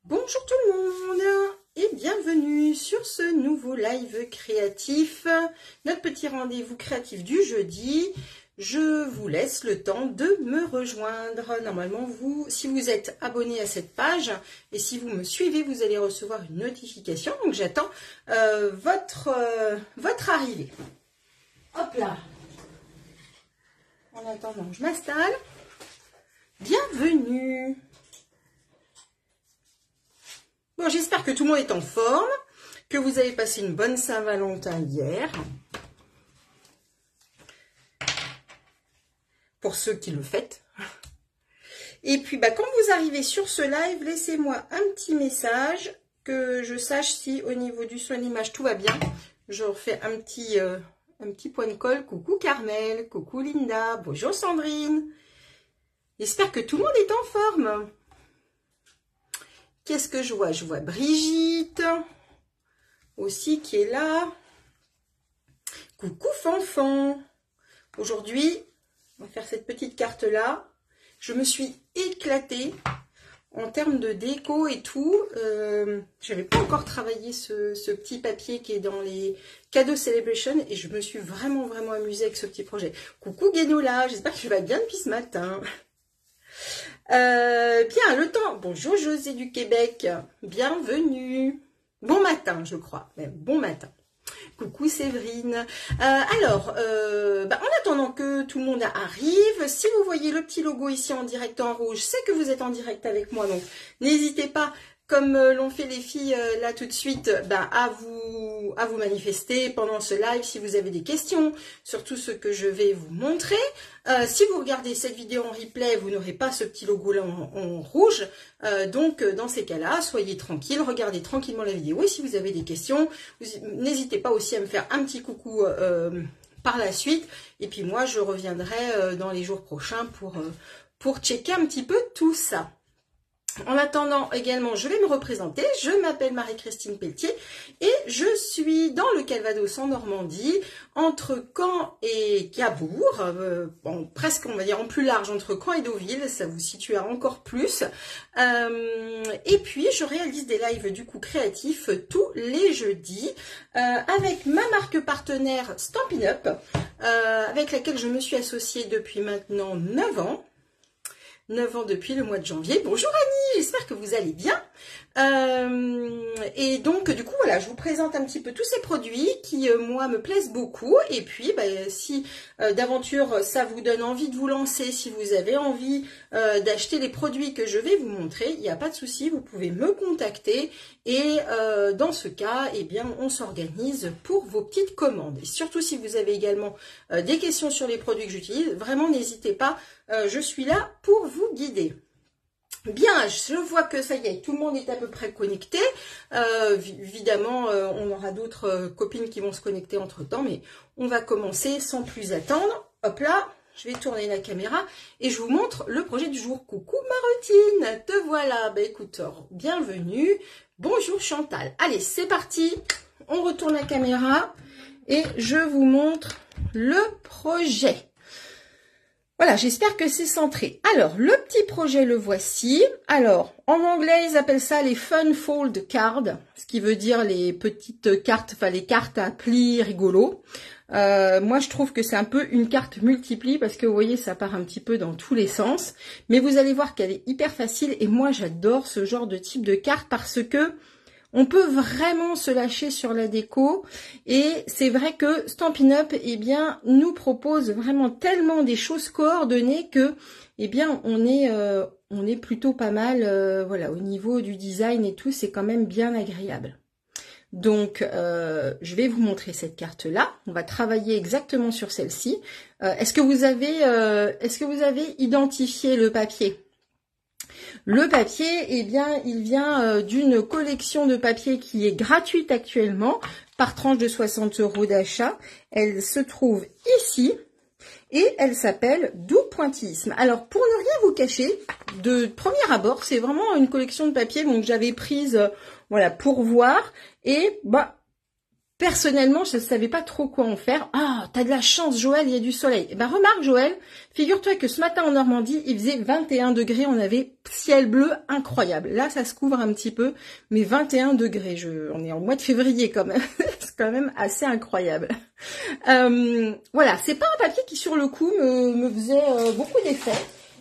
Bonjour tout le monde et bienvenue sur ce nouveau live créatif, notre petit rendez-vous créatif du jeudi. Je vous laisse le temps de me rejoindre. Normalement, si vous êtes abonné à cette page et si vous me suivez, vous allez recevoir une notification. Donc j'attends votre arrivée. Hop là. En attendant, je m'installe. Bienvenue. Bon, j'espère que tout le monde est en forme, que vous avez passé une bonne Saint-Valentin hier. Pour ceux qui le fêtent. Et puis, quand vous arrivez sur ce live, laissez-moi un petit message, que je sache si au niveau du son et de l'image tout va bien. Je refais un petit point de colle. Coucou Carmel, coucou Linda, bonjour Sandrine. J'espère que tout le monde est en forme. Qu'est-ce que je vois? Je vois Brigitte aussi qui est là. Coucou Fanfan. Aujourd'hui, on va faire cette petite carte-là. Je me suis éclatée en termes de déco et tout. Je n'avais pas encore travaillé ce petit papier qui est dans les cadeaux Celebration et je me suis vraiment amusée avec ce petit projet. Coucou Guénola, j'espère que tu vas bien depuis ce matin. Bien, le temps. Bonjour José du Québec, bienvenue. Bon matin, je crois, même bon matin. Coucou Séverine. En attendant que tout le monde arrive, si vous voyez le petit logo ici en direct en rouge, c'est que vous êtes en direct avec moi, donc n'hésitez pas, comme l'ont fait les filles là tout de suite, à vous manifester pendant ce live si vous avez des questions sur tout ce que je vais vous montrer. Si vous regardez cette vidéo en replay, vous n'aurez pas ce petit logo là en rouge. Donc dans ces cas-là, soyez tranquille, regardez tranquillement la vidéo. Et si vous avez des questions, n'hésitez pas aussi à me faire un petit coucou par la suite. Et puis moi, je reviendrai dans les jours prochains pour checker un petit peu tout ça. En attendant, également, je vais me représenter. Je m'appelle Marie-Christine Pelletier et je suis dans le Calvados en Normandie, entre Caen et Cabourg, presque, on va dire, en plus large, entre Caen et Deauville, ça vous situera encore plus. Et puis, je réalise des lives, du coup, créatifs tous les jeudis, avec ma marque partenaire Stampin' Up, avec laquelle je me suis associée depuis maintenant 9 ans. 9 ans depuis le mois de janvier. Bonjour Annie, j'espère que vous allez bien. Et donc, du coup, voilà, je vous présente un petit peu tous ces produits qui, moi, me plaisent beaucoup. Et puis, si d'aventure, ça vous donne envie de vous lancer, si vous avez envie d'acheter les produits que je vais vous montrer, il n'y a pas de souci, vous pouvez me contacter. Et dans ce cas, eh bien, on s'organise pour vos petites commandes. Et surtout, si vous avez également des questions sur les produits que j'utilise, vraiment, n'hésitez pas, je suis là pour vous guider. Bien, je vois que ça y est, tout le monde est à peu près connecté. Évidemment, on aura d'autres copines qui vont se connecter entre-temps, mais on va commencer sans plus attendre. Hop là, je vais tourner la caméra et je vous montre le projet du jour. Coucou Marotine, te voilà. Écoute, bienvenue. Bonjour Chantal. Allez, c'est parti. On retourne la caméra et je vous montre le projet. Voilà, j'espère que c'est centré. Alors, le petit projet, le voici. Alors, en anglais, ils appellent ça les Fun Fold Cards, ce qui veut dire les petites cartes, enfin les cartes à plis rigolos. Moi, je trouve que c'est un peu une carte multiplie parce que vous voyez, ça part un petit peu dans tous les sens. Mais vous allez voir qu'elle est hyper facile et moi, j'adore ce genre de type de carte parce que on peut vraiment se lâcher sur la déco et c'est vrai que Stampin' Up, eh bien, nous propose vraiment tellement des choses coordonnées que, eh bien, on est plutôt pas mal, voilà, au niveau du design et tout, c'est quand même bien agréable. Donc, je vais vous montrer cette carte-là. On va travailler exactement sur celle-ci. Est-ce que vous avez identifié le papier ? Le papier, eh bien, il vient d'une collection de papier qui est gratuite actuellement, par tranche de 60 € d'achat. Elle se trouve ici et elle s'appelle Doux Pointillisme. Alors, pour ne rien vous cacher, de premier abord, c'est vraiment une collection de papier donc j'avais prise, voilà, pour voir. Et Personnellement, je ne savais pas trop quoi en faire. Ah, t'as de la chance, Joël, il y a du soleil. Eh ben, remarque, Joël, figure-toi que ce matin en Normandie, il faisait 21 degrés, on avait ciel bleu incroyable. Là, ça se couvre un petit peu, mais 21 degrés. On est en mois de février quand même. C'est quand même assez incroyable. Voilà, c'est pas un papier qui, sur le coup, me faisait beaucoup d'effet.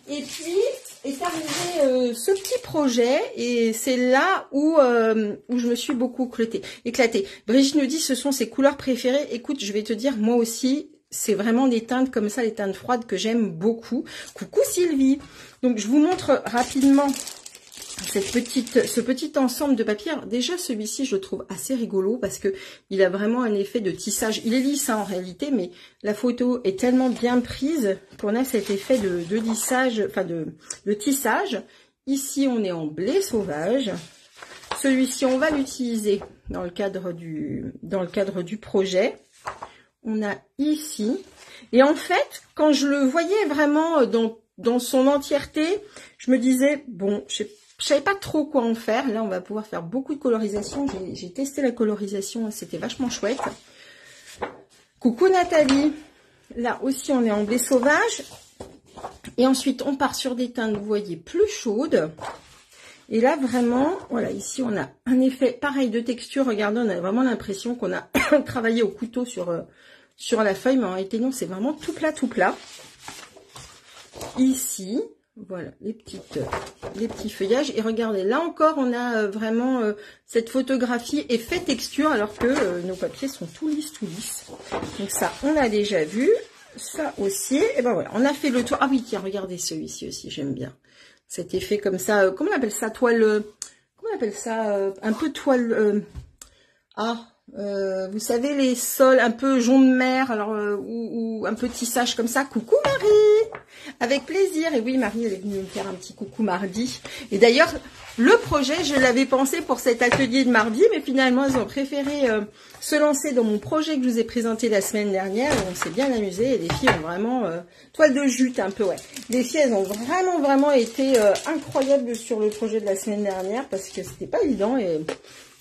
Et puis est arrivé ce petit projet et c'est là où je me suis beaucoup éclatée. Brigitte nous dit ce sont ses couleurs préférées. Écoute, je vais te dire moi aussi, c'est vraiment des teintes comme ça, les teintes froides que j'aime beaucoup. Coucou Sylvie. Donc je vous montre rapidement ce petit ensemble de papier. Alors, déjà celui-ci je le trouve assez rigolo parce que il a vraiment un effet de tissage. Il est lisse hein, en réalité, mais la photo est tellement bien prise qu'on a cet effet de lissage, enfin de tissage. Ici on est en blé sauvage. Celui-ci on va l'utiliser dans le cadre du projet. On a ici, et en fait quand je le voyais vraiment dans son entièreté, je me disais bon, je savais pas trop quoi en faire. Là, on va pouvoir faire beaucoup de colorisation. J'ai testé la colorisation, c'était vachement chouette. Coucou Nathalie. Là aussi, on est en blé sauvage. Et ensuite, on part sur des teintes, vous voyez, plus chaudes. Et là, vraiment, voilà, ici, on a un effet pareil de texture. Regardez, on a vraiment l'impression qu'on a travaillé au couteau sur la feuille. Mais en réalité, non, c'est vraiment tout plat, tout plat. Ici... Voilà, les petits feuillages. Et regardez, là encore, on a vraiment cette photographie effet texture, alors que nos papiers sont tout lisses, Donc ça, on l'a déjà vu. Ça aussi. Et ben voilà, on a fait le tour. Ah oui, tiens, regardez celui-ci aussi, j'aime bien. Cet effet comme ça, comment on appelle ça? Toile... comment on appelle ça? Un peu toile... vous savez, les sols un peu jaune mer, alors ou un peu tissage comme ça. Coucou Marie, avec plaisir. Et oui, Marie, elle est venue me faire un petit coucou mardi. Et d'ailleurs, le projet, je l'avais pensé pour cet atelier de mardi, mais finalement, ils ont préféré se lancer dans mon projet que je vous ai présenté la semaine dernière. Et on s'est bien amusé. Et les filles ont vraiment toile de jute un peu, ouais. Les filles, elles ont vraiment été incroyables sur le projet de la semaine dernière parce que c'était pas évident et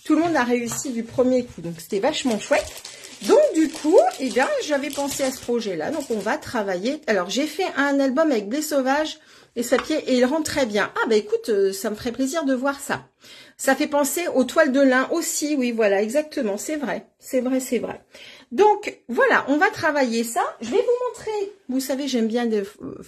tout le monde a réussi du premier coup, donc c'était vachement chouette. Donc du coup, eh bien, j'avais pensé à ce projet-là, donc on va travailler. Alors j'ai fait un album avec blé sauvage et papier et il rend très bien. Ah bah écoute, ça me ferait plaisir de voir ça. Ça fait penser aux toiles de lin aussi, oui voilà, exactement, c'est vrai. Donc voilà, on va travailler ça. Je vais vous montrer, vous savez, j'aime bien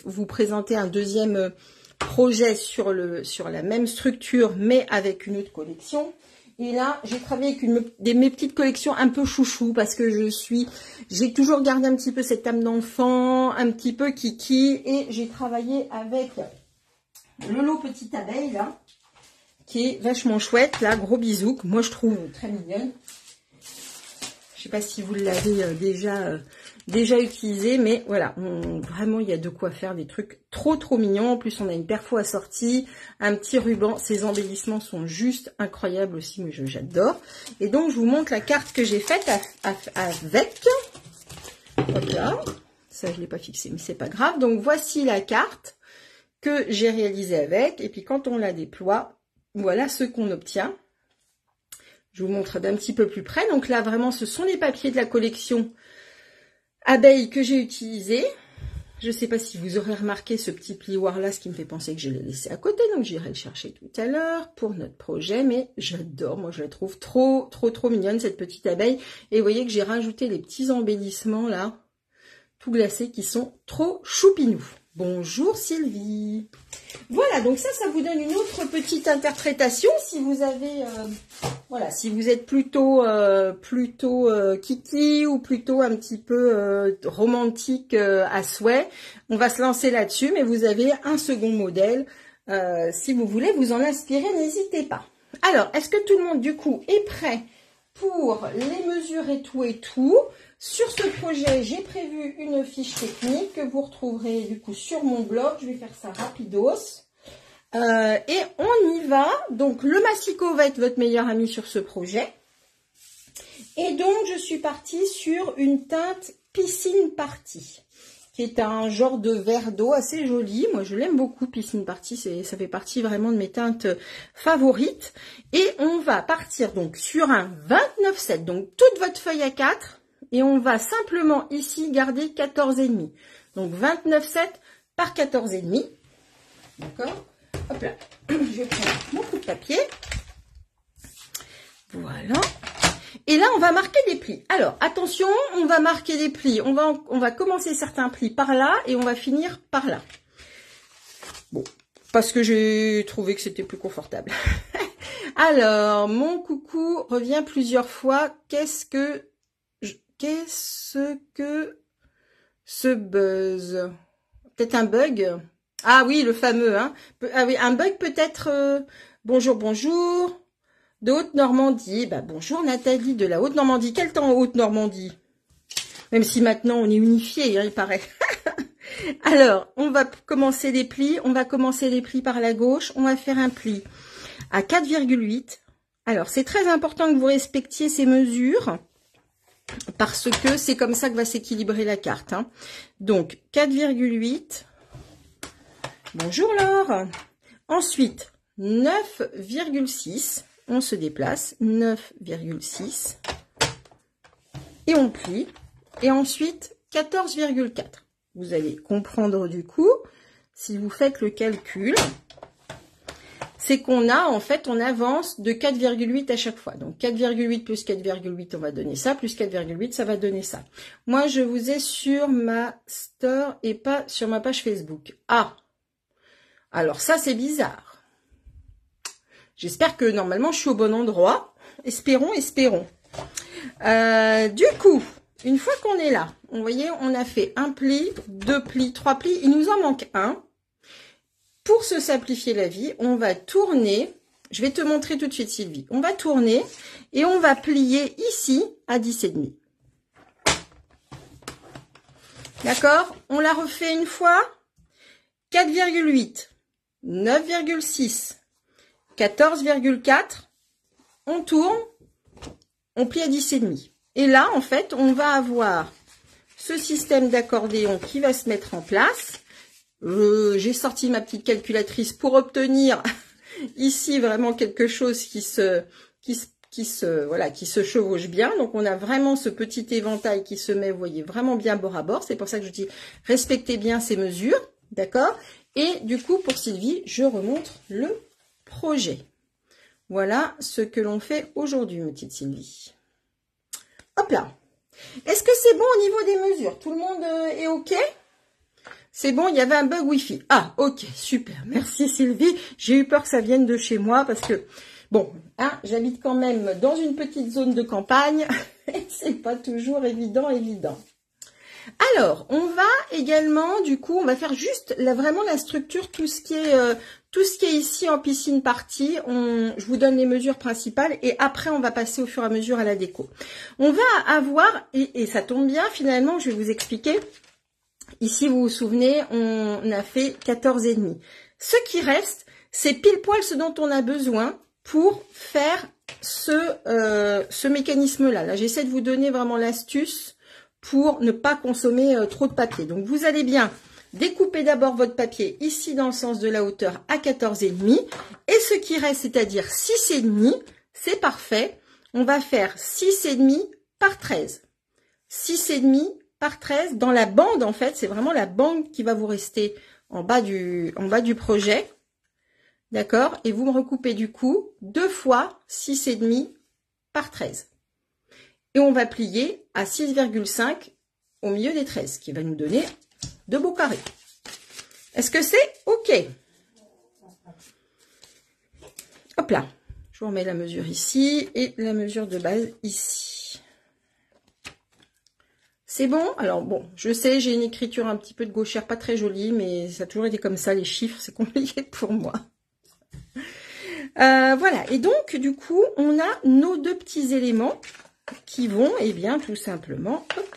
vous présenter un deuxième projet sur la même structure, mais avec une autre collection. Et là, j'ai travaillé avec mes petites collections un peu chouchou parce que j'ai toujours gardé un petit peu cette âme d'enfant, un petit peu kiki. Et j'ai travaillé avec Lolo Petite Abeille, là, qui est vachement chouette, là, gros bisous, que moi je trouve très mignonne. Je sais pas si vous l'avez déjà utilisé, mais voilà, vraiment il y a de quoi faire des trucs trop mignons. En plus, on a une perfo assortie, un petit ruban. Ces embellissements sont juste incroyables aussi, mais j'adore. Et donc, je vous montre la carte que j'ai faite avec. Hop là, ça je l'ai pas fixé, mais c'est pas grave. Donc, voici la carte que j'ai réalisée avec. Et puis, quand on la déploie, voilà ce qu'on obtient. Je vous montre d'un petit peu plus près. Donc là, vraiment, ce sont les papiers de la collection abeille que j'ai utilisé. Je ne sais pas si vous aurez remarqué ce petit plioir là, ce qui me fait penser que je l'ai laissé à côté. Donc j'irai le chercher tout à l'heure pour notre projet. Mais j'adore, moi je la trouve trop mignonne cette petite abeille. Et vous voyez que j'ai rajouté les petits embellissements là, tout glacés, qui sont trop choupinous. Bonjour Sylvie. Voilà, donc ça vous donne une autre petite interprétation. Si vous avez, voilà, si vous êtes plutôt kiki ou plutôt un petit peu romantique à souhait, on va se lancer là-dessus. Mais vous avez un second modèle. Si vous voulez vous en inspirer, n'hésitez pas. Alors, est-ce que tout le monde du coup est prêt pour les mesures et tout? Sur ce projet, j'ai prévu une fiche technique que vous retrouverez du coup sur mon blog. Je vais faire ça rapidos. Et on y va. Donc, le massicot va être votre meilleur ami sur ce projet. Et donc, je suis partie sur une teinte Piscine Party, qui est un genre de verre d'eau assez joli. Moi, je l'aime beaucoup, Piscine Party, ça fait partie vraiment de mes teintes favorites. Et on va partir donc sur un 29,7, donc toute votre feuille à 4. Et on va simplement ici garder 14,5. Donc 29,7 par 14,5. D'accord? Hop là, je vais prendre mon coup de papier. Voilà. Et là, on va marquer des plis. Alors, attention, on va marquer des plis. On va commencer certains plis par là et on va finir par là. Bon, parce que j'ai trouvé que c'était plus confortable. Alors, mon coucou revient plusieurs fois. Qu'est-ce que ce buzz? Peut-être un bug? Ah oui, le fameux, hein. Ah oui, un bug peut-être. Bonjour, bonjour. De Haute-Normandie. Bah, bonjour Nathalie de la Haute-Normandie. Quel temps en Haute-Normandie? Même si maintenant on est unifié, hein, il paraît. Alors, on va commencer les plis. On va commencer les plis par la gauche. On va faire un pli à 4,8. Alors, c'est très important que vous respectiez ces mesures parce que c'est comme ça que va s'équilibrer la carte. Hein. Donc, 4,8. Bonjour Laure. Ensuite, 9,6. On se déplace, 9,6 et on plie. Et ensuite, 14,4. Vous allez comprendre du coup, si vous faites le calcul, c'est qu'on a, en fait, on avance de 4,8 à chaque fois. Donc, 4,8 plus 4,8, on va donner ça, plus 4,8, ça va donner ça. Moi, je vous ai sur ma store et pas sur ma page Facebook. Ah, alors ça, c'est bizarre. J'espère que normalement je suis au bon endroit. Espérons, espérons. Du coup, une fois qu'on est là, vous voyez, on a fait un pli, 2 plis, 3 plis. Il nous en manque un. Pour se simplifier la vie, on va tourner. Je vais te montrer tout de suite, Sylvie. On va tourner et on va plier ici à 10,5. D'accord? On la refait une fois. 4,8, 9,6. 14,4, on tourne, on plie à 10,5. Et là, en fait, on va avoir ce système d'accordéon qui va se mettre en place. J'ai sorti ma petite calculatrice pour obtenir ici vraiment quelque chose qui se chevauche bien. Donc, on a vraiment ce petit éventail qui se met, vous voyez, vraiment bien bord à bord. C'est pour ça que je dis, respectez bien ces mesures, d'accord? Et du coup, pour Sylvie, je remonte le projet. Voilà ce que l'on fait aujourd'hui, ma petite Sylvie. Hop là. Est-ce que c'est bon au niveau des mesures? Tout le monde est OK? C'est bon, il y avait un bug Wi-Fi. Ah, OK, super. Merci Sylvie. J'ai eu peur que ça vienne de chez moi parce que, bon, hein, j'habite quand même dans une petite zone de campagne. Et c'est pas toujours évident. Alors, on va également, du coup, on va faire juste vraiment la structure, tout ce qui est ici en Piscine Party. Je vous donne les mesures principales et après, on va passer au fur et à mesure à la déco. On va avoir, et ça tombe bien, finalement, je vais vous expliquer. Ici, vous vous souvenez, on a fait 14,5. Ce qui reste, c'est pile poil ce dont on a besoin pour faire ce mécanisme-là. Là, j'essaie de vous donner vraiment l'astuce pour ne pas consommer trop de papier. Donc, vous allez bien découper d'abord votre papier ici dans le sens de la hauteur à 14,5. Et ce qui reste, c'est-à-dire 6,5, c'est parfait. On va faire 6,5 par 13. 6,5 par 13. Dans la bande, en fait, c'est vraiment la bande qui va vous rester en bas du projet. D'accord? Et vous me recoupez du coup 2 fois 6,5 par 13. Et on va plier à 6,5 au milieu des 13, qui va nous donner de beaux carrés. Est-ce que c'est OK? Hop là. Je vous remets la mesure ici et la mesure de base ici. C'est bon? Alors bon, je sais, j'ai une écriture un petit peu de gauchère, pas très jolie, mais ça a toujours été comme ça, les chiffres, c'est compliqué pour moi. Voilà, et donc du coup, on a nos 2 petits éléments qui vont, eh bien, tout simplement, hop,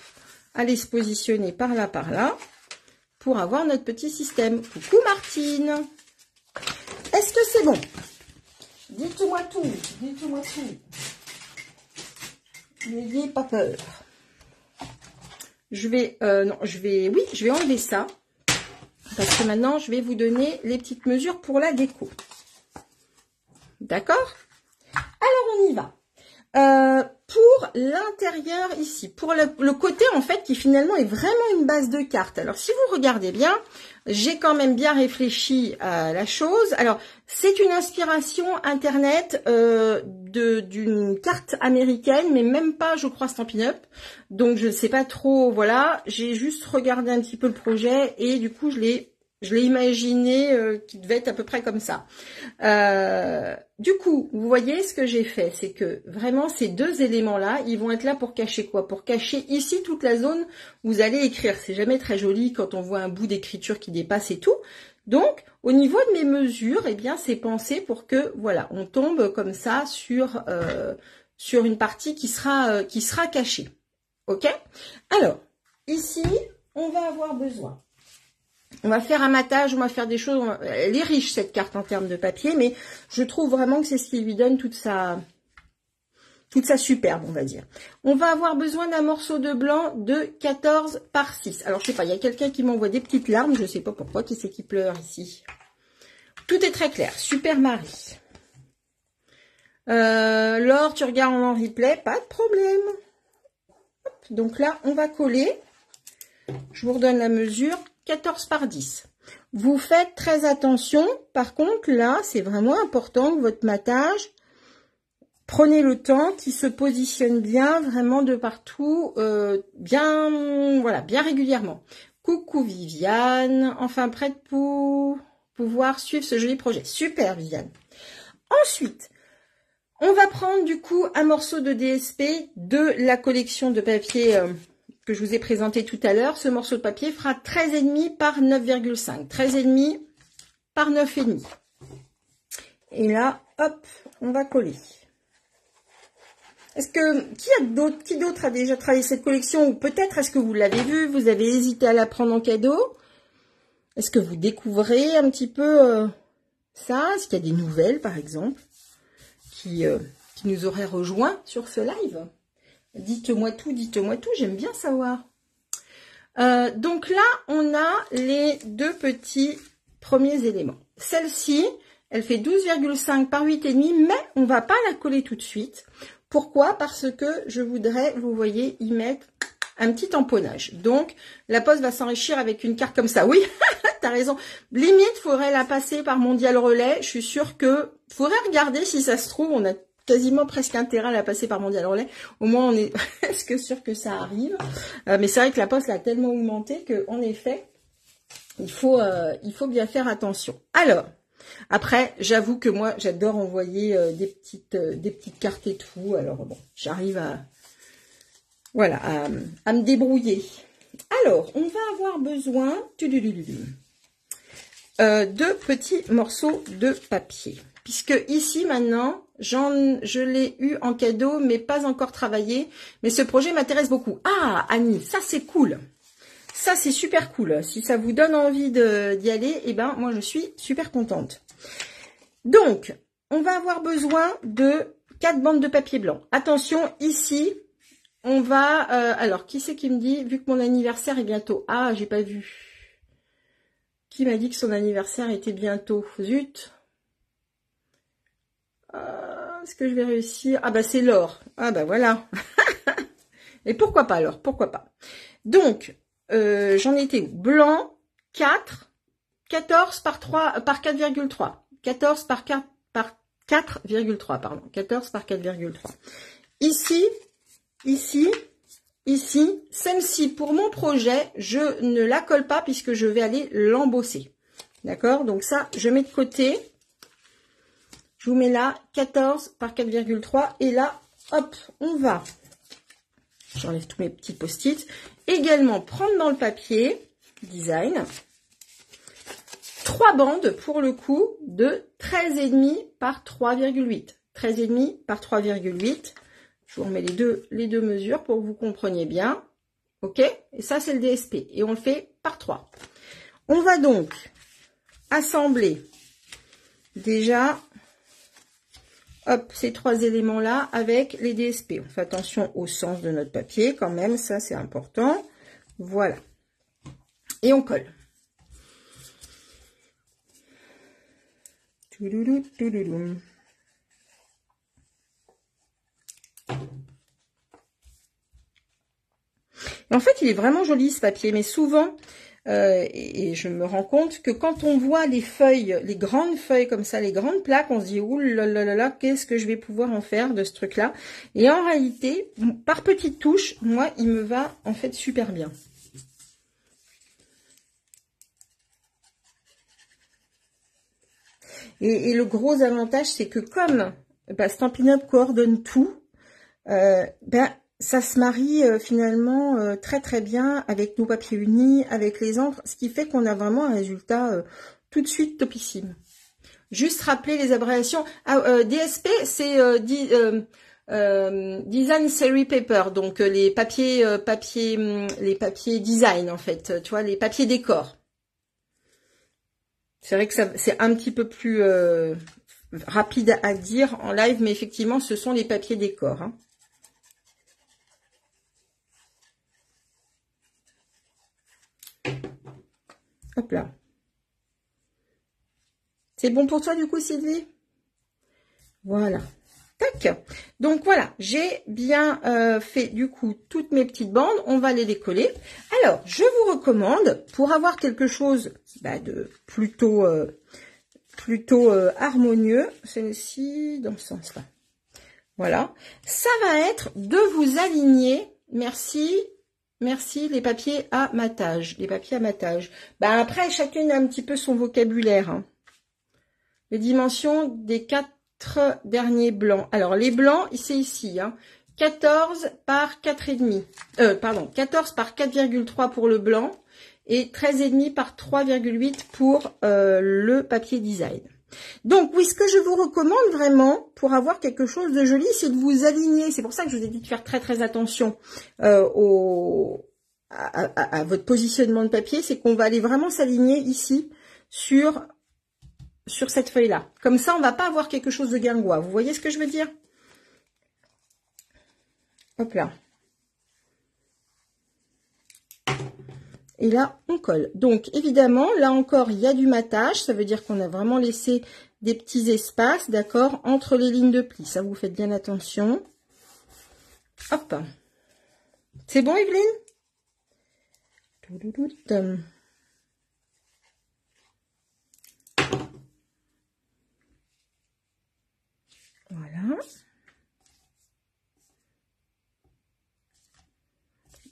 aller se positionner par là, pour avoir notre petit système. Coucou Martine. Est-ce que c'est bon? Dites-moi tout, dites-moi tout. N'ayez pas peur. non, je vais enlever ça. Parce que maintenant, je vais vous donner les petites mesures pour la déco. D'accord? Alors, on y va. Pour l'intérieur ici, pour le côté en fait qui finalement est vraiment une base de carte. Alors si vous regardez bien, j'ai quand même bien réfléchi à la chose. Alors c'est une inspiration internet d'une carte américaine, mais même pas je crois Stampin' Up. Donc je ne sais pas trop, voilà. J'ai juste regardé un petit peu le projet et du coup je l'ai imaginé qui devait être à peu près comme ça. Du coup, vous voyez ce que j'ai fait, c'est que vraiment ces deux éléments-là, ils vont être là pour cacher quoi? Pour cacher ici toute la zone où vous allez écrire. C'est jamais très joli quand on voit un bout d'écriture qui dépasse et tout. Donc, au niveau de mes mesures, eh bien, c'est pensé pour que, voilà, on tombe comme ça sur une partie qui sera cachée. Ok? Alors, ici, on va avoir besoin. On va faire un matage, on va faire des choses. Elle est riche cette carte en termes de papier, mais je trouve vraiment que c'est ce qui lui donne toute sa superbe, on va dire. On va avoir besoin d'un morceau de blanc de 14 par 6. Alors je sais pas, il y a quelqu'un qui m'envoie des petites larmes, je sais pas pourquoi, qui c'est qui pleure ici. Tout est très clair, super Marie. Laure, tu regardes en replay, pas de problème. Hop, donc là, on va coller. Je vous redonne la mesure. 14 par 10. Vous faites très attention. Par contre, là, c'est vraiment important que votre matage, prenez le temps qu'il se positionne bien, vraiment de partout, bien, voilà, bien régulièrement. Coucou Viviane, enfin prête pour pouvoir suivre ce joli projet. Super Viviane. Ensuite, on va prendre du coup un morceau de DSP de la collection de papier que je vous ai présenté tout à l'heure. Ce morceau de papier fera 13,5 par 9,5. 13,5 par 9,5. Et là, hop, on va coller. Est-ce que, qui d'autre a déjà travaillé cette collection? Ou peut-être, est-ce que vous l'avez vue, vous avez hésité à la prendre en cadeau? Est-ce que vous découvrez un petit peu ça? Est-ce qu'il y a des nouvelles, par exemple, qui nous auraient rejoints sur ce live? Dites-moi tout, j'aime bien savoir. Donc là, on a les deux petits premiers éléments. Celle-ci, elle fait 12,5 par 8,5, mais on va pas la coller tout de suite. Pourquoi? Parce que je voudrais, vous voyez, y mettre un petit tamponnage. Donc, la poste va s'enrichir avec une carte comme ça. Oui, t'as raison. Limite, faudrait la passer par Mondial Relais. Je suis sûre que faudrait regarder si ça se trouve, on a quasiment presque intérêt à la passer par Mondial Relais. Au moins, on est presque sûr que ça arrive. Mais c'est vrai que la poste a tellement augmenté qu'en effet, il faut bien faire attention. Alors, après, j'avoue que moi, j'adore envoyer des petites cartes et tout. Alors bon, j'arrive à me débrouiller. Alors, on va avoir besoin de petits morceaux de papier. Puisque ici, maintenant, je l'ai eu en cadeau, mais pas encore travaillé. Mais ce projet m'intéresse beaucoup. Ah, Annie, ça c'est cool. Ça, c'est super cool. Si ça vous donne envie d'y aller, eh ben, moi, je suis super contente. Donc, on va avoir besoin de 4 bandes de papier blanc. Attention, ici, on va... alors, qui c'est qui me dit, vu que mon anniversaire est bientôt... Ah, j'ai pas vu. Qui m'a dit que son anniversaire était bientôt? Zut. Est-ce que je vais réussir? Ah bah c'est Laure. Ah bah voilà. Et pourquoi pas alors? Pourquoi pas? Donc, j'en étais où? Blanc, 4, 14 par 3, par 4,3. 14 par 4, par 4,3, pardon. 14 par 4,3. Ici, celle-ci, pour mon projet, je ne la colle pas puisque je vais aller l'embosser. D'accord? Donc ça, je mets de côté. Je vous mets là 14 par 4,3 et là, hop, on va, j'enlève tous mes petits post-it, également prendre dans le papier, design, 3 bandes pour le coup de 13,5 par 3,8. 13,5 par 3,8. Je vous remets les deux mesures pour que vous compreniez bien. Ok? Et ça, c'est le DSP. Et on le fait par 3. On va donc assembler déjà... Hop, ces 3 éléments-là avec les DSP. On fait attention au sens de notre papier quand même, ça c'est important. Voilà. Et on colle. Touloulou, touloulou. En fait, il est vraiment joli ce papier, mais souvent, et je me rends compte que quand on voit les feuilles, les grandes feuilles comme ça, les grandes plaques, on se dit, ouh là là là là, qu'est-ce que je vais pouvoir en faire de ce truc-là? Et en réalité, par petites touches, moi, il me va en fait super bien. Et le gros avantage, c'est que comme Stampin' Up coordonne tout, ça se marie finalement très très bien avec nos papiers unis, avec les encres, ce qui fait qu'on a vraiment un résultat tout de suite topissime. Juste rappeler les abréviations. DSP, c'est Design Series Paper, donc les papiers design en fait, tu vois, les papiers décor. C'est vrai que c'est un petit peu plus rapide à dire en live, mais effectivement, ce sont les papiers décor. Hein. Hop là. C'est bon pour toi du coup, Sylvie? Voilà. Tac. Donc voilà, j'ai bien fait du coup toutes mes petites bandes. On va aller les coller. Alors, je vous recommande, pour avoir quelque chose de plutôt harmonieux, c'est aussi dans ce sens-là. Voilà. Ça va être de vous aligner. Merci. Merci, les papiers à matage. Les papiers à matage. Après, chacune a un petit peu son vocabulaire. Hein. Les dimensions des 4 derniers blancs. Alors, les blancs, c'est ici. Hein. 14 par 4,5. Pardon, 14 par 4,3 pour le blanc. Et 13,5 par 3,8 pour le papier design. Donc, oui, ce que je vous recommande vraiment pour avoir quelque chose de joli, c'est de vous aligner. C'est pour ça que je vous ai dit de faire très très attention à votre positionnement de papier. C'est qu'on va aller vraiment s'aligner ici sur cette feuille-là. Comme ça, on va pas avoir quelque chose de guingois. Vous voyez ce que je veux dire? Hop là. Et là, on colle. Donc, évidemment, là encore, il y a du matage. Ça veut dire qu'on a vraiment laissé des petits espaces, d'accord, entre les lignes de pli. Ça, vous faites bien attention. Hop. C'est bon, Evelyne? Voilà.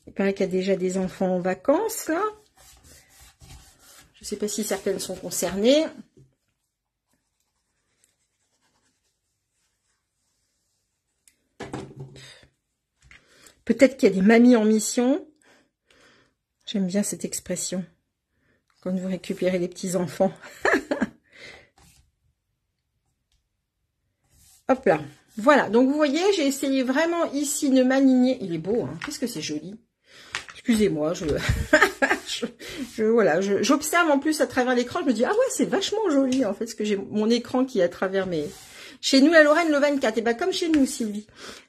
Il paraît qu'il y a déjà des enfants en vacances, là. Je ne sais pas si certaines sont concernées. Peut-être qu'il y a des mamies en mission. J'aime bien cette expression. Quand vous récupérez les petits-enfants. Hop là. Voilà. Donc, vous voyez, j'ai essayé vraiment ici de m'aligner. Il est beau, hein. Qu'est-ce que c'est joli. Excusez-moi, voilà, j'observe en plus à travers l'écran, je me dis, ah ouais, c'est vachement joli, en fait, parce que j'ai mon écran qui est à travers mes... Chez nous, à Lorraine, le 24, et comme chez nous, Sylvie.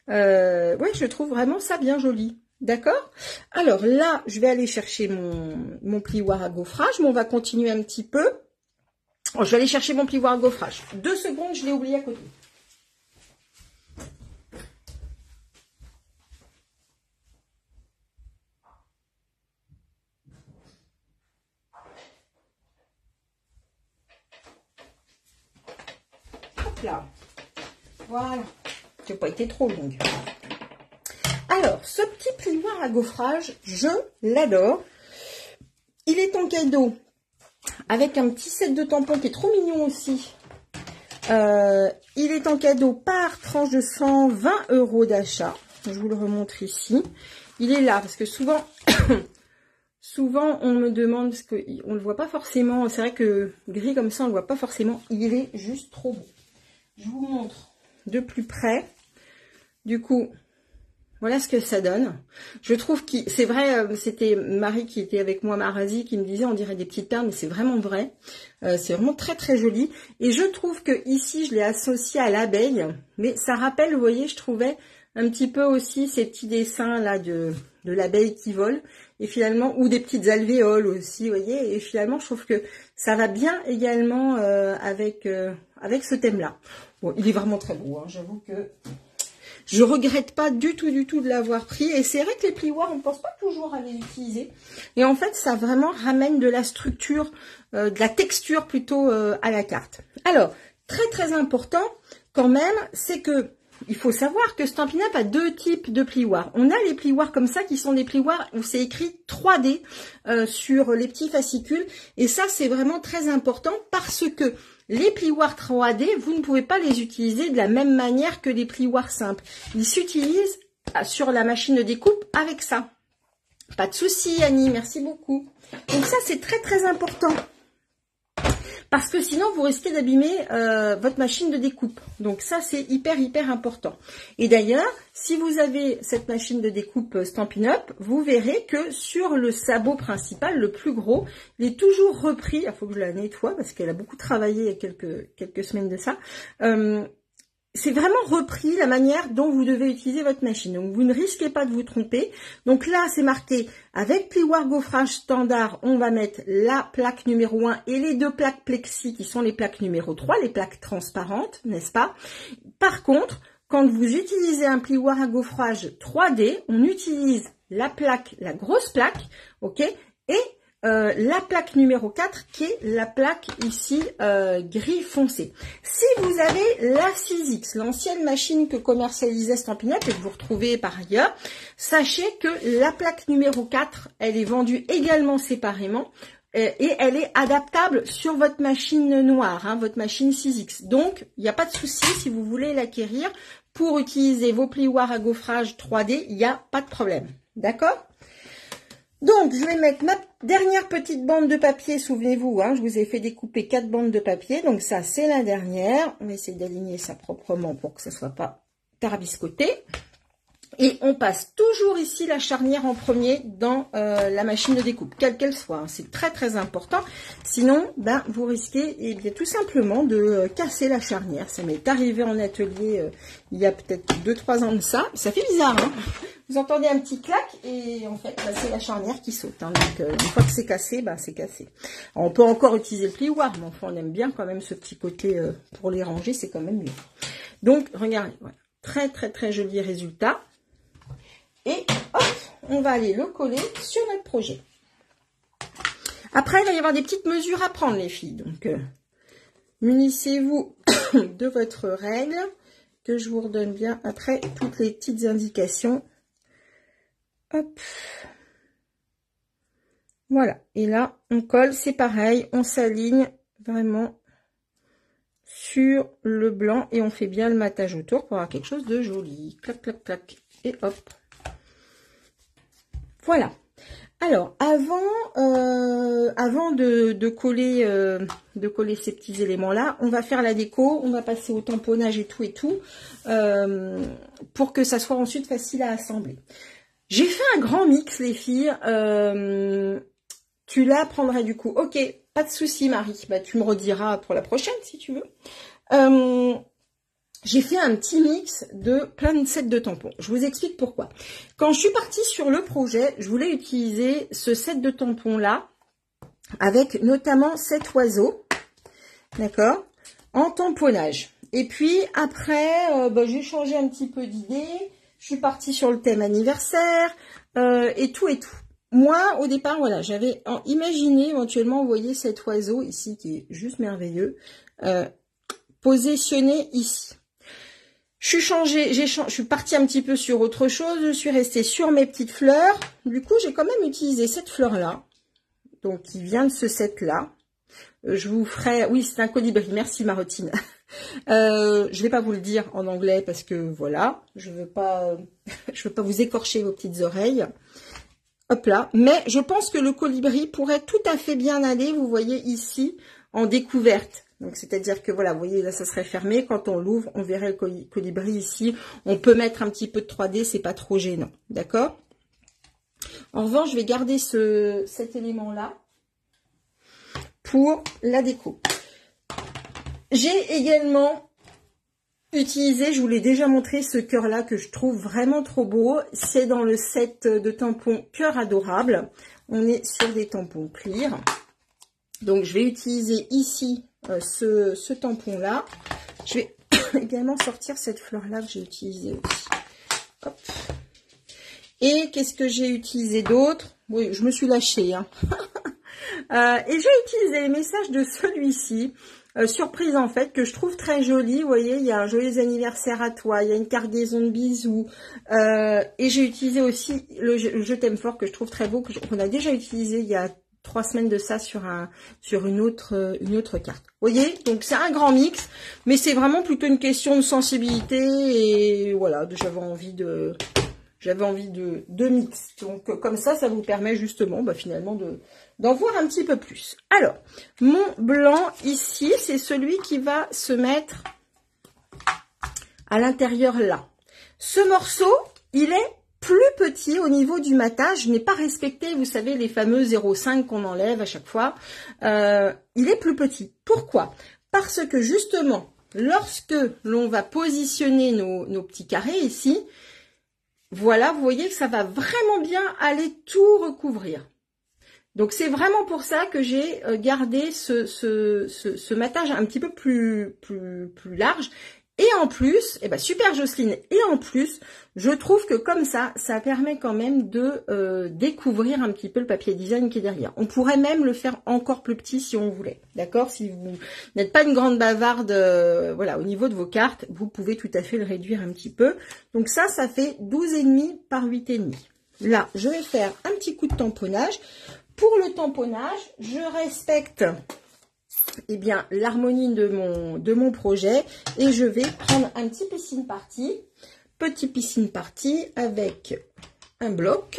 Ouais, je trouve vraiment ça bien joli. D'accord? Alors là, je vais aller chercher mon plioir à gaufrage, mais on va continuer un petit peu. Oh, je vais aller chercher mon plioir à gaufrage. 2 secondes, je l'ai oublié à côté. Là. Voilà, qui n'a pas été trop longue. Alors, ce petit plioir à gaufrage, je l'adore. Il est en cadeau avec un petit set de tampons qui est trop mignon aussi. Il est en cadeau par tranche de 120 € d'achat. Je vous le remontre ici. Il est là parce que souvent, on me demande parce qu'on ne le voit pas forcément. C'est vrai que gris comme ça, on ne le voit pas forcément. Il est juste trop beau. Je vous montre de plus près. Du coup, voilà ce que ça donne. Je trouve que c'est vrai, c'était Marie qui était avec moi, Marasi, qui me disait on dirait des petites perles, mais c'est vraiment vrai. C'est vraiment très très joli. Et je trouve que ici, je l'ai associé à l'abeille, mais ça rappelle, vous voyez, je trouvais un petit peu aussi ces petits dessins là de l'abeille qui vole. Et finalement, ou des petites alvéoles aussi, vous voyez. Et finalement, je trouve que ça va bien également avec ce thème-là. Bon, il est vraiment très beau, hein. J'avoue que je regrette pas du tout de l'avoir pris. Et c'est vrai que les plioirs, on ne pense pas toujours à les utiliser. Et en fait, ça vraiment ramène de la structure, de la texture plutôt à la carte. Alors, très important quand même, c'est que il faut savoir que Stampin' Up a deux types de plioirs. On a les plioirs comme ça qui sont des plioirs où c'est écrit 3D sur les petits fascicules. Et ça, c'est vraiment très important parce que les plioirs 3D, vous ne pouvez pas les utiliser de la même manière que les plioirs simples. Ils s'utilisent sur la machine de découpe avec ça. Pas de souci, Annie, merci beaucoup. Donc ça, c'est très important. Parce que sinon, vous risquez d'abîmer votre machine de découpe. Donc ça, c'est hyper important. Et d'ailleurs, si vous avez cette machine de découpe Stampin' Up, vous verrez que sur le sabot principal, le plus gros, il est toujours repris. Il faut que je la nettoie parce qu'elle a beaucoup travaillé il y a quelques semaines de ça. C'est vraiment repris la manière dont vous devez utiliser votre machine. Donc, vous ne risquez pas de vous tromper. Donc là, c'est marqué avec plioir gaufrage standard, on va mettre la plaque numéro 1 et les deux plaques plexi qui sont les plaques numéro 3, les plaques transparentes, n'est-ce pas? Par contre, quand vous utilisez un plioir à gaufrage 3D, on utilise la plaque, la grosse plaque, ok? Et la plaque numéro 4 qui est la plaque ici gris foncé. Si vous avez la 6X, l'ancienne machine que commercialisait Stampin' Up et que vous retrouvez par ailleurs, sachez que la plaque numéro 4, elle est vendue également séparément et elle est adaptable sur votre machine noire, hein, votre machine 6X. Donc, il n'y a pas de souci si vous voulez l'acquérir pour utiliser vos plioirs à gaufrage 3D, il n'y a pas de problème. D'accord ? Donc, je vais mettre ma dernière petite bande de papier, souvenez-vous, hein, je vous ai fait découper 4 bandes de papier, donc ça, c'est la dernière. On va essayer d'aligner ça proprement pour que ça ne soit pas tarabiscoté. Et on passe toujours ici la charnière en premier dans la machine de découpe, quelle qu'elle soit. Hein, c'est très important, sinon, ben, vous risquez eh bien, tout simplement de casser la charnière. Ça m'est arrivé en atelier il y a peut-être 2-3 ans de ça. Ça fait bizarre, hein. Vous entendez un petit clac et en fait, bah, c'est la charnière qui saute. Hein. Donc, une fois que c'est cassé, bah, c'est cassé. Alors, on peut encore utiliser le plioir, mais enfin, on aime bien quand même ce petit côté pour les ranger, c'est quand même mieux. Donc, regardez, voilà. Très joli résultat. Et hop, on va aller le coller sur notre projet. Après, il va y avoir des petites mesures à prendre, les filles. Donc, munissez-vous de votre règle, que je vous redonne bien après toutes les petites indications. Hop. Voilà. Et là, on colle, c'est pareil. On s'aligne vraiment sur le blanc et on fait bien le matage autour pour avoir quelque chose de joli. Clac, clac, clac. Et hop. Voilà. Alors, avant de coller ces petits éléments-là, on va faire la déco, on va passer au tamponnage et tout, pour que ça soit ensuite facile à assembler. J'ai fait un grand mix, les filles. Tu la prendrais du coup. Ok, pas de souci, Marie. Bah, tu me rediras pour la prochaine, si tu veux. J'ai fait un petit mix de plein de sets de tampons. Je vous explique pourquoi. Quand je suis partie sur le projet, je voulais utiliser ce set de tampons-là, avec notamment cet oiseau, d'accord, en tamponnage. Et puis après, j'ai changé un petit peu d'idée. Je suis partie sur le thème anniversaire et tout. Moi, au départ, voilà, j'avais imaginé éventuellement, vous voyez cet oiseau ici qui est juste merveilleux, positionné ici. Je suis partie un petit peu sur autre chose, je suis restée sur mes petites fleurs. Du coup, j'ai quand même utilisé cette fleur-là, donc qui vient de ce set-là. Je vous ferai... Oui, c'est un colibri, merci Marotine. Je vais pas vous le dire en anglais parce que voilà, je veux pas vous écorcher vos petites oreilles. Hop là. Mais je pense que le colibri pourrait tout à fait bien aller, vous voyez ici, en découverte. Donc, c'est-à-dire que voilà, vous voyez, là, ça serait fermé. Quand on l'ouvre, on verrait le colibri ici. On peut mettre un petit peu de 3D, c'est pas trop gênant. D'accord? En revanche, je vais garder cet élément-là pour la déco. J'ai également utiliser, je vous l'ai déjà montré, ce cœur-là que je trouve vraiment trop beau. C'est dans le set de tampons Cœur Adorable. On est sur des tampons clear. Donc, je vais utiliser ici ce tampon-là. Je vais également sortir cette fleur-là que j'ai utilisée aussi. Hop. Et qu'est-ce que j'ai utilisé d'autre? Oui, je me suis lâchée. Hein. Et j'ai utilisé les messages de celui-ci. Surprise en fait, que je trouve très joli. Vous voyez, il y a un joyeux anniversaire à toi, il y a une cargaison de bisous. Et j'ai utilisé aussi le Je t'aime fort que je trouve très beau, qu'on a déjà utilisé il y a 3 semaines de ça sur une autre carte. Vous voyez, donc c'est un grand mix, mais c'est vraiment plutôt une question de sensibilité et voilà, j'avais envie de mix. Donc comme ça vous permet justement finalement d'en voir un petit peu plus. Alors, mon blanc ici, c'est celui qui va se mettre à l'intérieur là. Ce morceau, il est plus petit au niveau du matage. Je n'ai pas respecté, vous savez, les fameux 0,5 qu'on enlève à chaque fois. Il est plus petit. Pourquoi? Parce que justement, lorsque l'on va positionner nos petits carrés ici, voilà, vous voyez que ça va vraiment bien aller tout recouvrir. Donc, c'est vraiment pour ça que j'ai gardé ce matage un petit peu plus large. Et en plus, super Jocelyne, et en plus, je trouve que comme ça permet quand même de découvrir un petit peu le papier design qui est derrière. On pourrait même le faire encore plus petit si on voulait, d'accord? Si vous n'êtes pas une grande bavarde, voilà, au niveau de vos cartes, vous pouvez tout à fait le réduire un petit peu. Donc ça fait 12,5 par 8,5. Là, je vais faire un petit coup de tamponnage. Pour le tamponnage, je respecte l'harmonie de mon projet et je vais prendre un petit piscine party avec un bloc.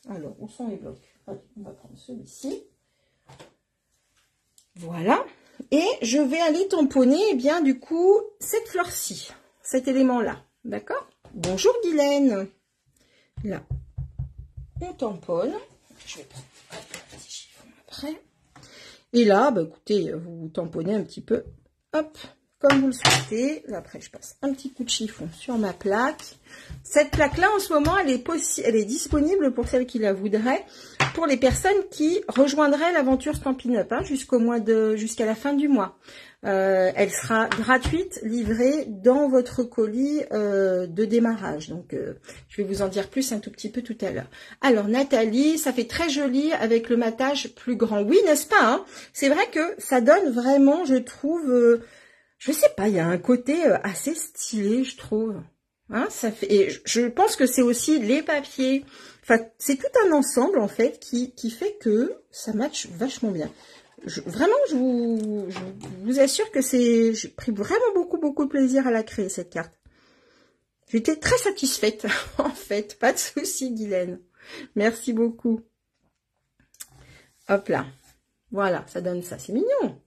Alors, où sont les blocs? On va prendre celui-ci. Voilà. Et je vais aller tamponner, du coup, cette fleur-ci, cet élément-là. D'accord? Bonjour Guylaine. Là, on tamponne. Je vais prendre un petit chiffon après. Et là, écoutez, vous tamponnez un petit peu, hop, comme vous le souhaitez. Là, après, je passe un petit coup de chiffon sur ma plaque. Cette plaque-là, en ce moment, elle est disponible pour celles qui la voudraient, pour les personnes qui rejoindraient l'aventure Stampin' Up, jusqu'à la fin du mois. Elle sera gratuite, livrée dans votre colis de démarrage. Donc, je vais vous en dire plus un tout petit peu tout à l'heure. Alors, Nathalie, ça fait très joli avec le matage plus grand. Oui, n'est-ce pas, hein? C'est vrai que ça donne vraiment, je trouve, je sais pas, il y a un côté assez stylé, je trouve. Hein, ça fait, et je pense que c'est aussi les papiers. Enfin, c'est tout un ensemble, en fait, qui fait que ça matche vachement bien. Vraiment, je vous assure que j'ai pris vraiment beaucoup de plaisir à la créer, cette carte. J'étais très satisfaite, en fait. Pas de souci, Guylaine. Merci beaucoup. Hop là. Voilà, ça donne ça. C'est mignon.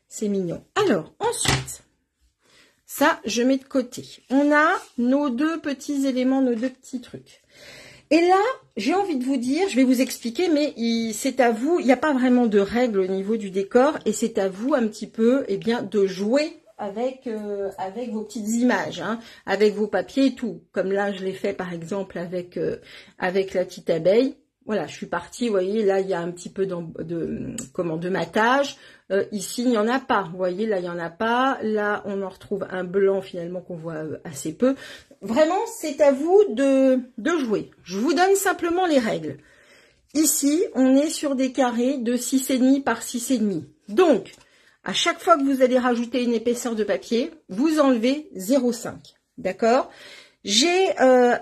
C'est mignon. Alors, ensuite, ça, je mets de côté. On a nos deux petits éléments, nos deux petits trucs. Et là, j'ai envie de vous dire, je vais vous expliquer, mais c'est à vous, il n'y a pas vraiment de règles au niveau du décor, et c'est à vous un petit peu, de jouer avec vos petites images, hein, avec vos papiers et tout. Comme là, je l'ai fait par exemple avec la petite abeille. Voilà, je suis partie, vous voyez, là, il y a un petit peu de matage. Ici, il n'y en a pas. Vous voyez, là, il n'y en a pas. Là, on en retrouve un blanc, finalement, qu'on voit assez peu. Vraiment, c'est à vous de jouer. Je vous donne simplement les règles. Ici, on est sur des carrés de 6,5 par 6,5. Donc, à chaque fois que vous allez rajouter une épaisseur de papier, vous enlevez 0,5. D'accord ? J'ai,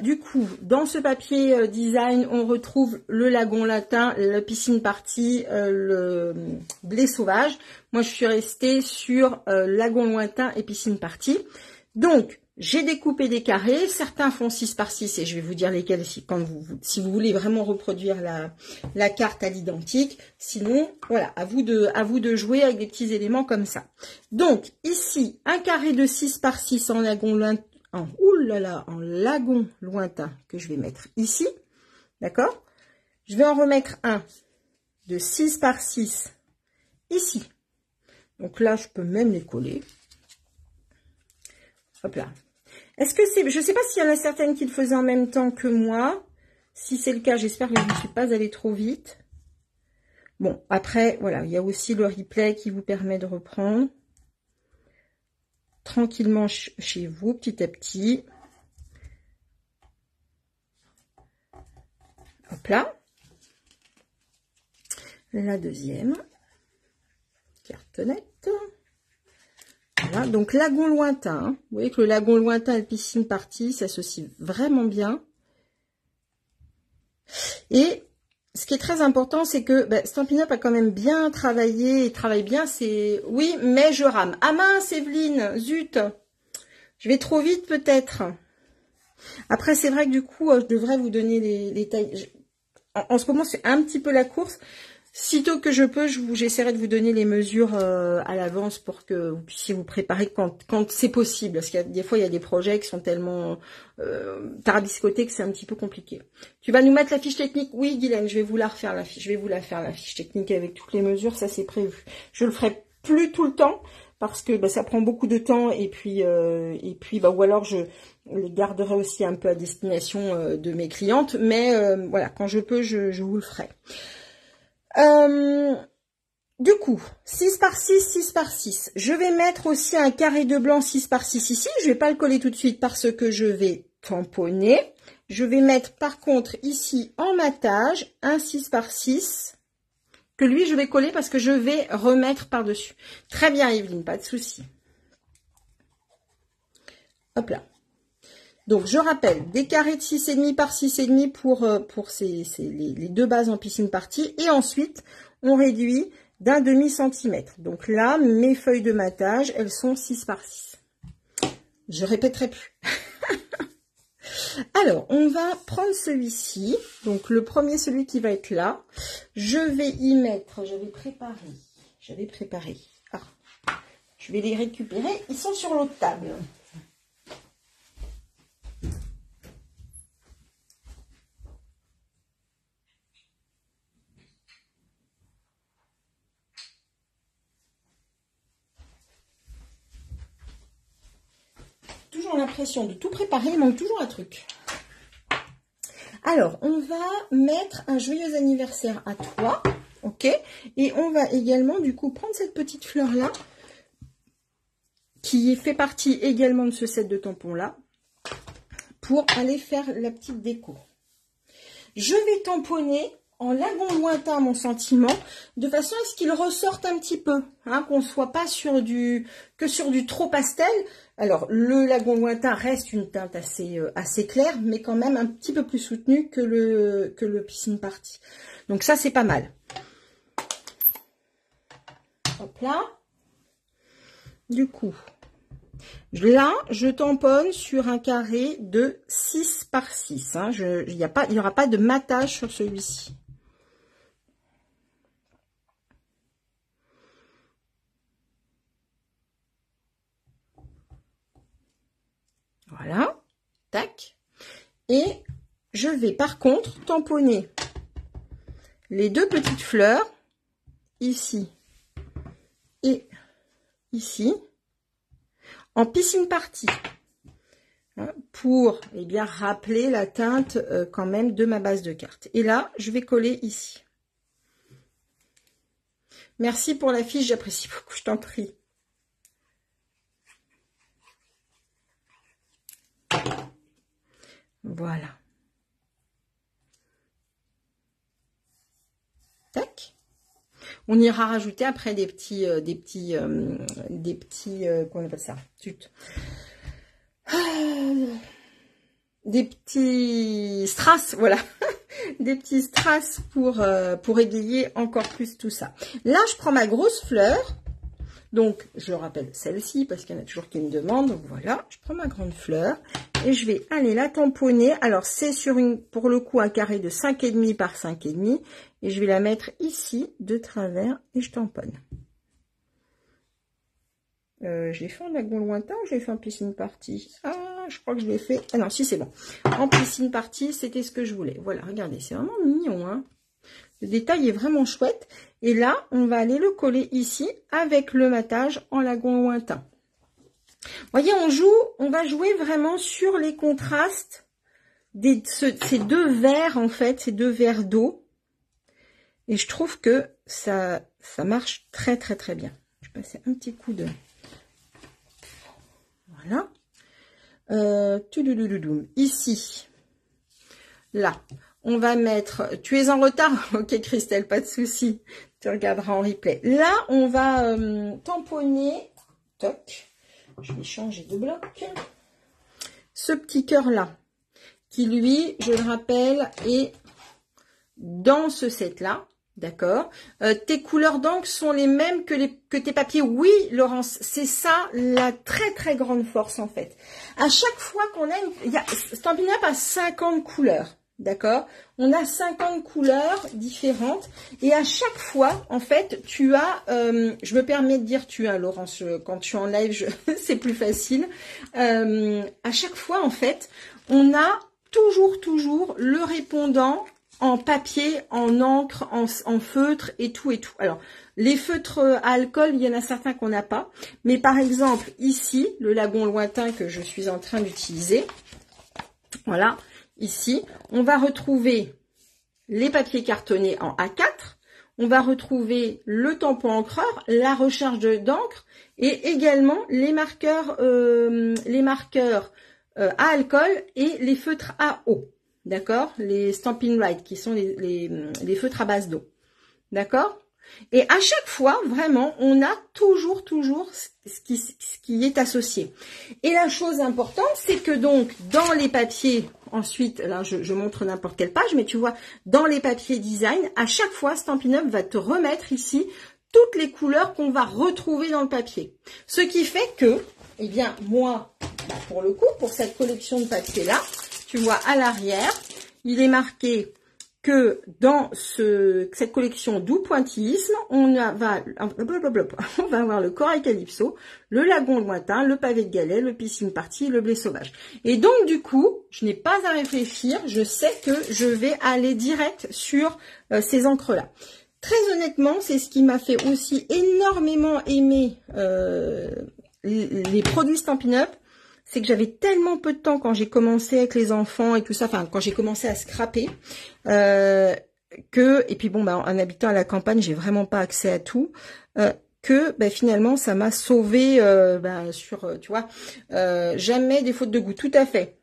du coup, dans ce papier design, on retrouve le lagon latin, la piscine party, le blé sauvage. Moi, je suis restée sur lagon lointain et piscine party. Donc, j'ai découpé des carrés. Certains font 6 par 6 et je vais vous dire lesquels si vous voulez vraiment reproduire la carte à l'identique. Sinon, voilà, à vous de jouer avec des petits éléments comme ça. Donc, ici, un carré de 6 par 6 en lagon lointain. En lagon lointain que je vais mettre ici, d'accord? Je vais en remettre un de 6 par 6 ici. Donc là, je peux même les coller. Hop là. Est-ce que c'est... Je ne sais pas s'il y en a certaines qui le faisaient en même temps que moi. Si c'est le cas, j'espère que je ne suis pas allée trop vite. Bon, après, voilà, il y a aussi le replay qui vous permet de reprendre tranquillement chez vous, petit à petit. Hop là. La deuxième. Cartonnette. Voilà, donc lagon lointain. Hein. Vous voyez que le lagon lointain et le piscine party s'associent vraiment bien. Et ce qui est très important, c'est que Stampin' Up a quand même bien travaillé et travaille bien. C'est oui, mais je rame. Ah mince, Evelyne, zut, je vais trop vite peut-être. Après, c'est vrai que du coup, je devrais vous donner les tailles. En ce moment, c'est un petit peu la course. Sitôt que je peux, j'essaierai de vous donner les mesures à l'avance pour que vous puissiez vous préparer quand c'est possible. Parce qu'il y a des fois, il y a des projets qui sont tellement tarabiscotés que c'est un petit peu compliqué. Tu vas nous mettre la fiche technique? Oui, Guylaine, je vais vous la refaire la fiche. Je vais vous la faire la fiche technique avec toutes les mesures, ça c'est prévu. Je le ferai plus tout le temps parce que ça prend beaucoup de temps et puis ou alors je les garderai aussi un peu à destination de mes clientes. Mais voilà, quand je peux, je vous le ferai. Du coup, 6 par 6, 6 par 6. Je vais mettre aussi un carré de blanc 6 par 6 ici. Je vais pas le coller tout de suite parce que je vais tamponner. Je vais mettre par contre ici en matage un 6 par 6 que lui je vais coller parce que je vais remettre par-dessus. Très bien Evelyne, pas de souci. Hop là. Donc, je rappelle, des carrés de 6,5 par 6,5 pour les deux bases en piscine party. Et ensuite, on réduit d'un demi-centimètre. Donc là, mes feuilles de matage, elles sont 6 par 6. Je répéterai plus. Alors, on va prendre celui-ci. Donc, le premier, celui qui va être là. Je vais y mettre, j'avais préparé. Ah, je vais les récupérer. Ils sont sur l'autre table. Toujours l'impression de tout préparer, il manque toujours un truc. Alors, on va mettre un joyeux anniversaire à toi, ok? Et on va également, du coup, prendre cette petite fleur-là, qui fait partie également de ce set de tampons-là, pour aller faire la petite déco. Je vais tamponner en lagon lointain mon sentiment, de façon à ce qu'il ressorte un petit peu, hein, qu'on ne soit pas sur du trop pastel. Alors, le lagon lointain reste une teinte assez claire, mais quand même un petit peu plus soutenue que le piscine party. Donc ça, c'est pas mal. Hop là. Du coup, là, je tamponne sur un carré de 6 par 6. Hein. Il n'y aura pas de matage sur celui-ci. Voilà, tac. Et je vais par contre tamponner les deux petites fleurs, ici et ici, en piscine party, hein, pour bien rappeler la teinte quand même de ma base de carte. Et là, je vais coller ici. Merci pour la fiche, j'apprécie beaucoup, je t'en prie. Voilà. Tac. On ira rajouter après des petits comment on appelle ça? Zut. Des petits strass, voilà. Des petits strass pour égayer encore plus tout ça. Là, je prends ma grosse fleur. Donc, je rappelle celle-ci parce qu'il y en a toujours qui me demandent. Donc, voilà, je prends ma grande fleur et je vais aller la tamponner. Alors, c'est pour le coup, un carré de 5,5 par 5,5. Et je vais la mettre ici, de travers, et je tamponne. J'ai fait en lagon lointain ou j'ai fait en piscine party? Ah, je crois que je l'ai fait. Ah non, si, c'est bon. En piscine party, c'était ce que je voulais. Voilà, regardez, c'est vraiment mignon, hein. Le détail est vraiment chouette. Et là, on va aller le coller ici avec le matage en lagon lointain. Voyez, on va jouer vraiment sur les contrastes ces deux verres, en fait, ces deux verres d'eau. Et je trouve que ça marche très, très, très bien. Je vais passer un petit coup de... Voilà. Ici, là, on va mettre... Tu es en retard? Ok, Christelle, pas de souci. Tu regarderas en replay. Là, on va tamponner. Toc. Je vais changer de bloc. Ce petit cœur-là, qui lui, je le rappelle, est dans ce set-là. D'accord. Tes couleurs d'encre sont les mêmes que tes papiers. Oui, Laurence, c'est ça la très très grande force en fait. À chaque fois qu'on a Stampin' Up a 50 couleurs. D'accord. On a 50 couleurs différentes. Et à chaque fois, en fait, tu as... je me permets de dire tu as, Laurence, quand tu es en live, c'est plus facile. À chaque fois, en fait, on a toujours le répondant en papier, en encre, en feutre et tout et tout. Alors, les feutres à alcool, il y en a certains qu'on n'a pas. Mais par exemple, ici, le lagon lointain que je suis en train d'utiliser, voilà, ici, on va retrouver les papiers cartonnés en A4. On va retrouver le tampon encreur, la recharge d'encre et également les marqueurs à alcool et les feutres à eau. D'accord, les Stampin' Right qui sont les feutres à base d'eau. D'accord. Et à chaque fois, vraiment, on a toujours ce qui est associé. Et la chose importante, c'est que donc, dans les papiers, ensuite, là, je montre n'importe quelle page, mais tu vois, dans les papiers design, à chaque fois, Stampin' Up va te remettre ici toutes les couleurs qu'on va retrouver dans le papier. Ce qui fait que, eh bien, moi, pour le coup, pour cette collection de papier-là, tu vois, à l'arrière, il est marqué que dans cette collection doux pointillisme, on va avoir le corail calypso, le lagon lointain, le pavé de Galais, le piscine party, le blé sauvage. Et donc, du coup, je n'ai pas à réfléchir, je sais que je vais aller direct sur ces encres-là. Très honnêtement, c'est ce qui m'a fait aussi énormément aimer les produits Stampin' Up. C'est que j'avais tellement peu de temps quand j'ai commencé avec les enfants et tout ça, enfin quand j'ai commencé à scraper, et puis bon, en habitant à la campagne, j'ai vraiment pas accès à tout, que finalement ça m'a sauvé sur, tu vois, jamais des fautes de goût, tout à fait.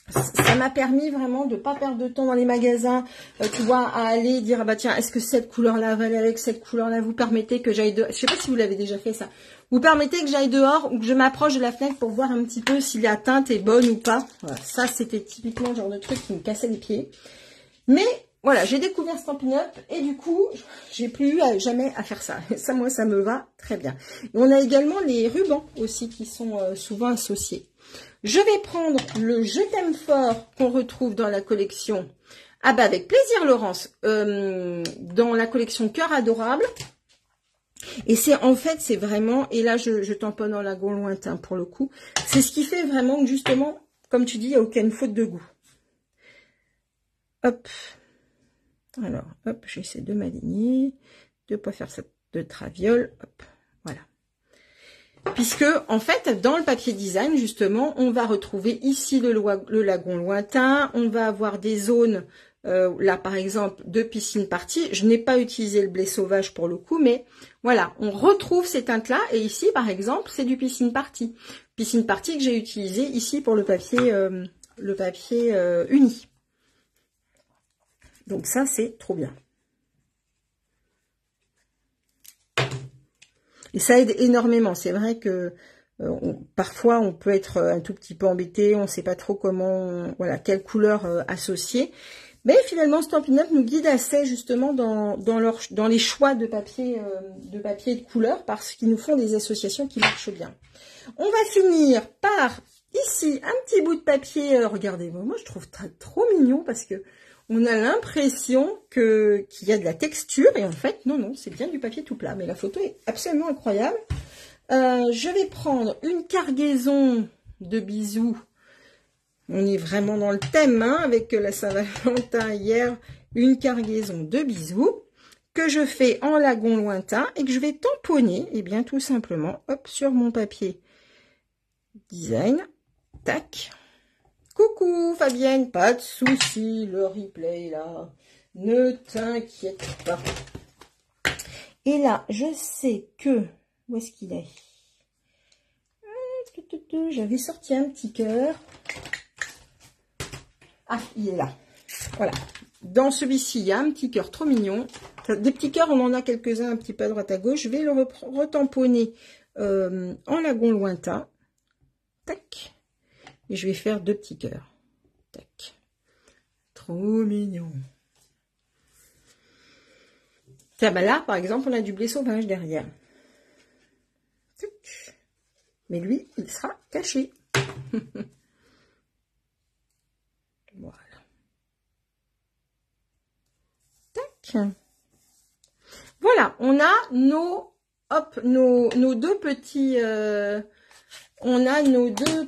Ça m'a permis vraiment de pas perdre de temps dans les magasins, tu vois, à aller dire, ah bah tiens, est-ce que cette couleur-là va aller avec cette couleur-là, vous permettez que j'aille je sais pas si vous l'avez déjà fait ça, vous permettez que j'aille dehors ou que je m'approche de la fenêtre pour voir un petit peu si la teinte est bonne ou pas. Voilà, ça c'était typiquement le genre de truc qui me cassait les pieds. Mais voilà, j'ai découvert Stampin' Up et du coup, j'ai plus eu jamais à faire ça. Ça, moi, ça me va très bien. Et on a également les rubans aussi qui sont souvent associés. Je vais prendre le Je t'aime fort qu'on retrouve dans la collection. Ah bah avec plaisir Laurence, dans la collection Cœur adorable. Et c'est en fait, c'est vraiment, et là je tamponne en lagon lointain pour le coup, c'est ce qui fait vraiment que justement, comme tu dis, il n'y a aucune faute de goût. Hop. Alors, hop, j'essaie de m'aligner, de ne pas faire ça de traviole. Hop, voilà. Puisque, en fait, dans le papier design, justement, on va retrouver ici le lagon lointain. On va avoir des zones, là, par exemple, de piscine party. Je n'ai pas utilisé le blé sauvage pour le coup, mais voilà, on retrouve ces teintes-là. Et ici, par exemple, c'est du piscine party. Piscine party que j'ai utilisé ici pour le papier uni. Donc ça, c'est trop bien. Et ça aide énormément. C'est vrai que parfois, on peut être un tout petit peu embêté. On ne sait pas trop comment, voilà, quelle couleur associer. Mais finalement, Stampin' Up nous guide assez justement dans les choix de papier et de couleurs parce qu'ils nous font des associations qui marchent bien. On va finir par ici un petit bout de papier. Regardez, moi je trouve trop mignon parce que on a l'impression qu'il y a de la texture et en fait, non, c'est bien du papier tout plat. Mais la photo est absolument incroyable. Je vais prendre une cargaison de bisous. On est vraiment dans le thème, hein, avec la Saint-Valentin hier. Une cargaison de bisous que je fais en lagon lointain et que je vais tamponner, et bien tout simplement, hop, sur mon papier design. Tac. Coucou Fabienne, pas de souci, le replay là. Ne t'inquiète pas. Et là, je sais que... Où est-ce qu'il est? J'avais sorti un petit cœur. Ah, il est là. Voilà. Dans celui-ci, il y a un petit cœur trop mignon. Des petits cœurs, on en a quelques-uns un petit peu à droite à gauche. Je vais le retamponner en lagon lointain. Tac. Et je vais faire 2 petits cœurs. Tac. Trop mignon. Tiens, ben là, par exemple, on a du blé sauvage derrière. Tac. Mais lui, il sera caché. Voilà. Tac. Voilà, on a nos, hop, nos 2 petits... on a nos 2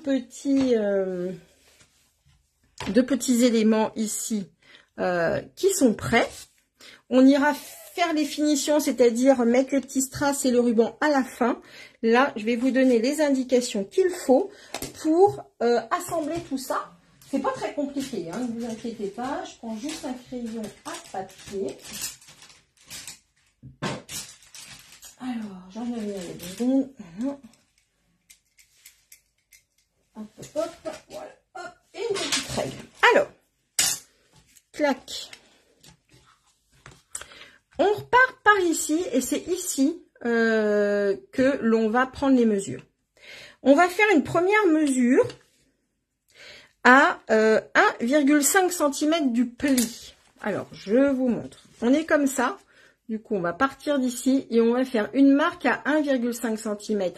petits éléments ici qui sont prêts. On ira faire les finitions, c'est-à-dire mettre les petits strass et le ruban à la fin. Là, je vais vous donner les indications qu'il faut pour assembler tout ça. C'est pas très compliqué, hein, ne vous inquiétez pas. Je prends juste un crayon à papier. Alors, j'en avais avec des secondes. Hop, hop, hop, voilà, hop, et une petite règle. Alors, clac. On repart par ici, et c'est ici que l'on va prendre les mesures. On va faire une première mesure à 1,5 cm du pli. Alors, je vous montre. On est comme ça. Du coup, on va partir d'ici et on va faire une marque à 1,5 cm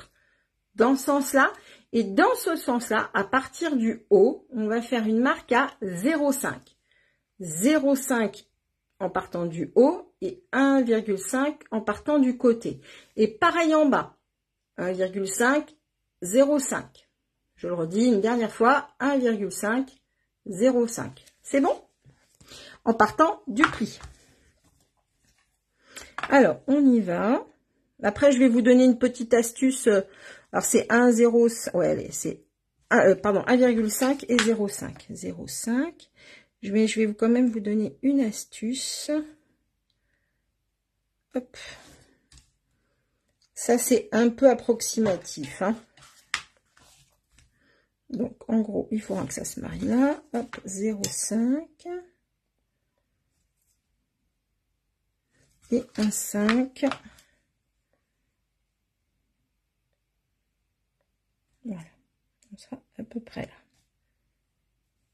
dans ce sens-là. Et dans ce sens-là, à partir du haut, on va faire une marque à 0,5. 0,5 en partant du haut et 1,5 en partant du côté. Et pareil en bas, 1,5, 0,5. Je le redis une dernière fois, 1,5, 0,5. C'est bon? En partant du pli. Alors, on y va. Après, je vais vous donner une petite astuce. Alors, c'est 1,0... Ouais, allez, c'est... pardon, 1,5 et 0,5. 0,5. Je vais quand même vous donner une astuce. Hop. Ça, c'est un peu approximatif, hein. Donc, en gros, il faudra que ça se marie là. Hop, 0,5. Et un 5. Voilà. Comme ça, à peu près là.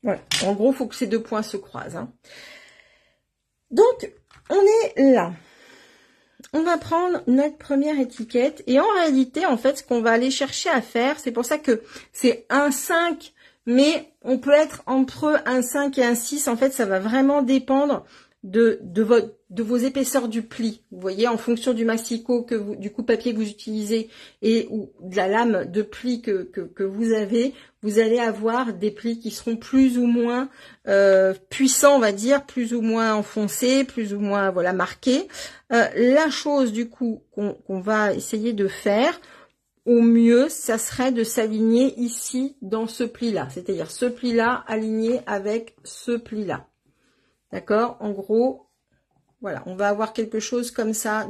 Voilà. En gros, il faut que ces 2 points se croisent, hein. Donc, on est là. On va prendre notre première étiquette. Et en réalité, en fait, ce qu'on va aller chercher à faire, c'est pour ça que c'est un 5, mais on peut être entre un 5 et un 6. En fait, ça va vraiment dépendre de vos épaisseurs du pli. Vous voyez, en fonction du massicot, du coupe-papier que vous utilisez et ou de la lame de pli que vous avez, vous allez avoir des plis qui seront plus ou moins puissants, on va dire, plus ou moins enfoncés, plus ou moins, voilà, marqués. La chose, du coup, qu'on va essayer de faire, au mieux, ça serait de s'aligner ici dans ce pli-là. C'est-à-dire ce pli-là aligné avec ce pli-là. D'accord? En gros, voilà, on va avoir quelque chose comme ça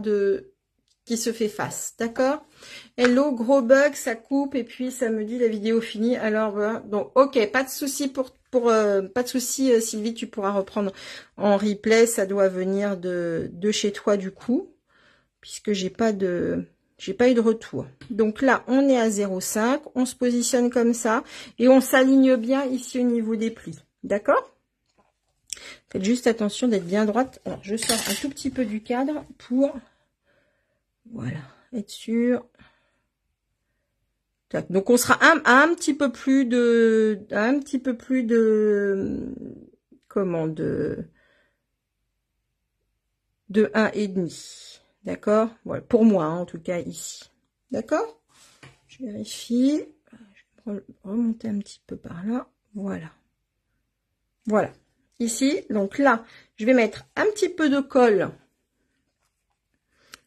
qui se fait face. D'accord? Hello, gros bug, ça coupe et puis ça me dit la vidéo finie. Alors, voilà. Donc, ok, pas de souci pas de souci, Sylvie, tu pourras reprendre en replay. Ça doit venir de chez toi du coup, puisque j'ai pas eu de retour. Donc là, on est à 0,5, on se positionne comme ça et on s'aligne bien ici au niveau des plis. D'accord? Faites juste attention d'être bien droite. Alors, je sors un tout petit peu du cadre pour, voilà, être sûr. Tac. Donc, on sera un petit peu plus de, comment, de 1,5. D'accord? Voilà, pour moi, hein, en tout cas, ici. D'accord? Je vérifie. Je vais remonter un petit peu par là. Voilà. Voilà. Ici, donc là, je vais mettre un petit peu de colle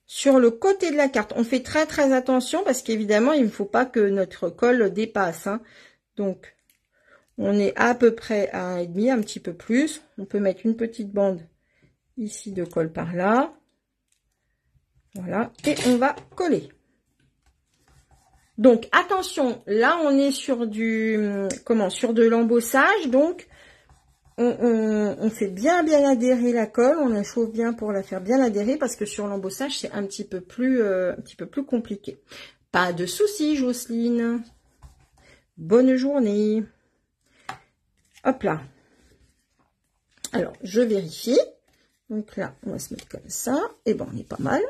sur le côté de la carte. On fait très très attention parce qu'évidemment, il ne faut pas que notre colle dépasse. Hein. Donc, on est à peu près à 1,5, un petit peu plus. On peut mettre une petite bande ici de colle par là. Voilà. Et on va coller. Donc, attention, là, on est sur sur de l'embossage. Donc, on fait bien adhérer la colle. On la chauffe bien pour la faire bien adhérer parce que sur l'embossage, c'est un petit peu plus compliqué. Pas de soucis, Jocelyne. Bonne journée. Hop là. Alors, je vérifie. Donc là, on va se mettre comme ça. Et bon, on est pas mal.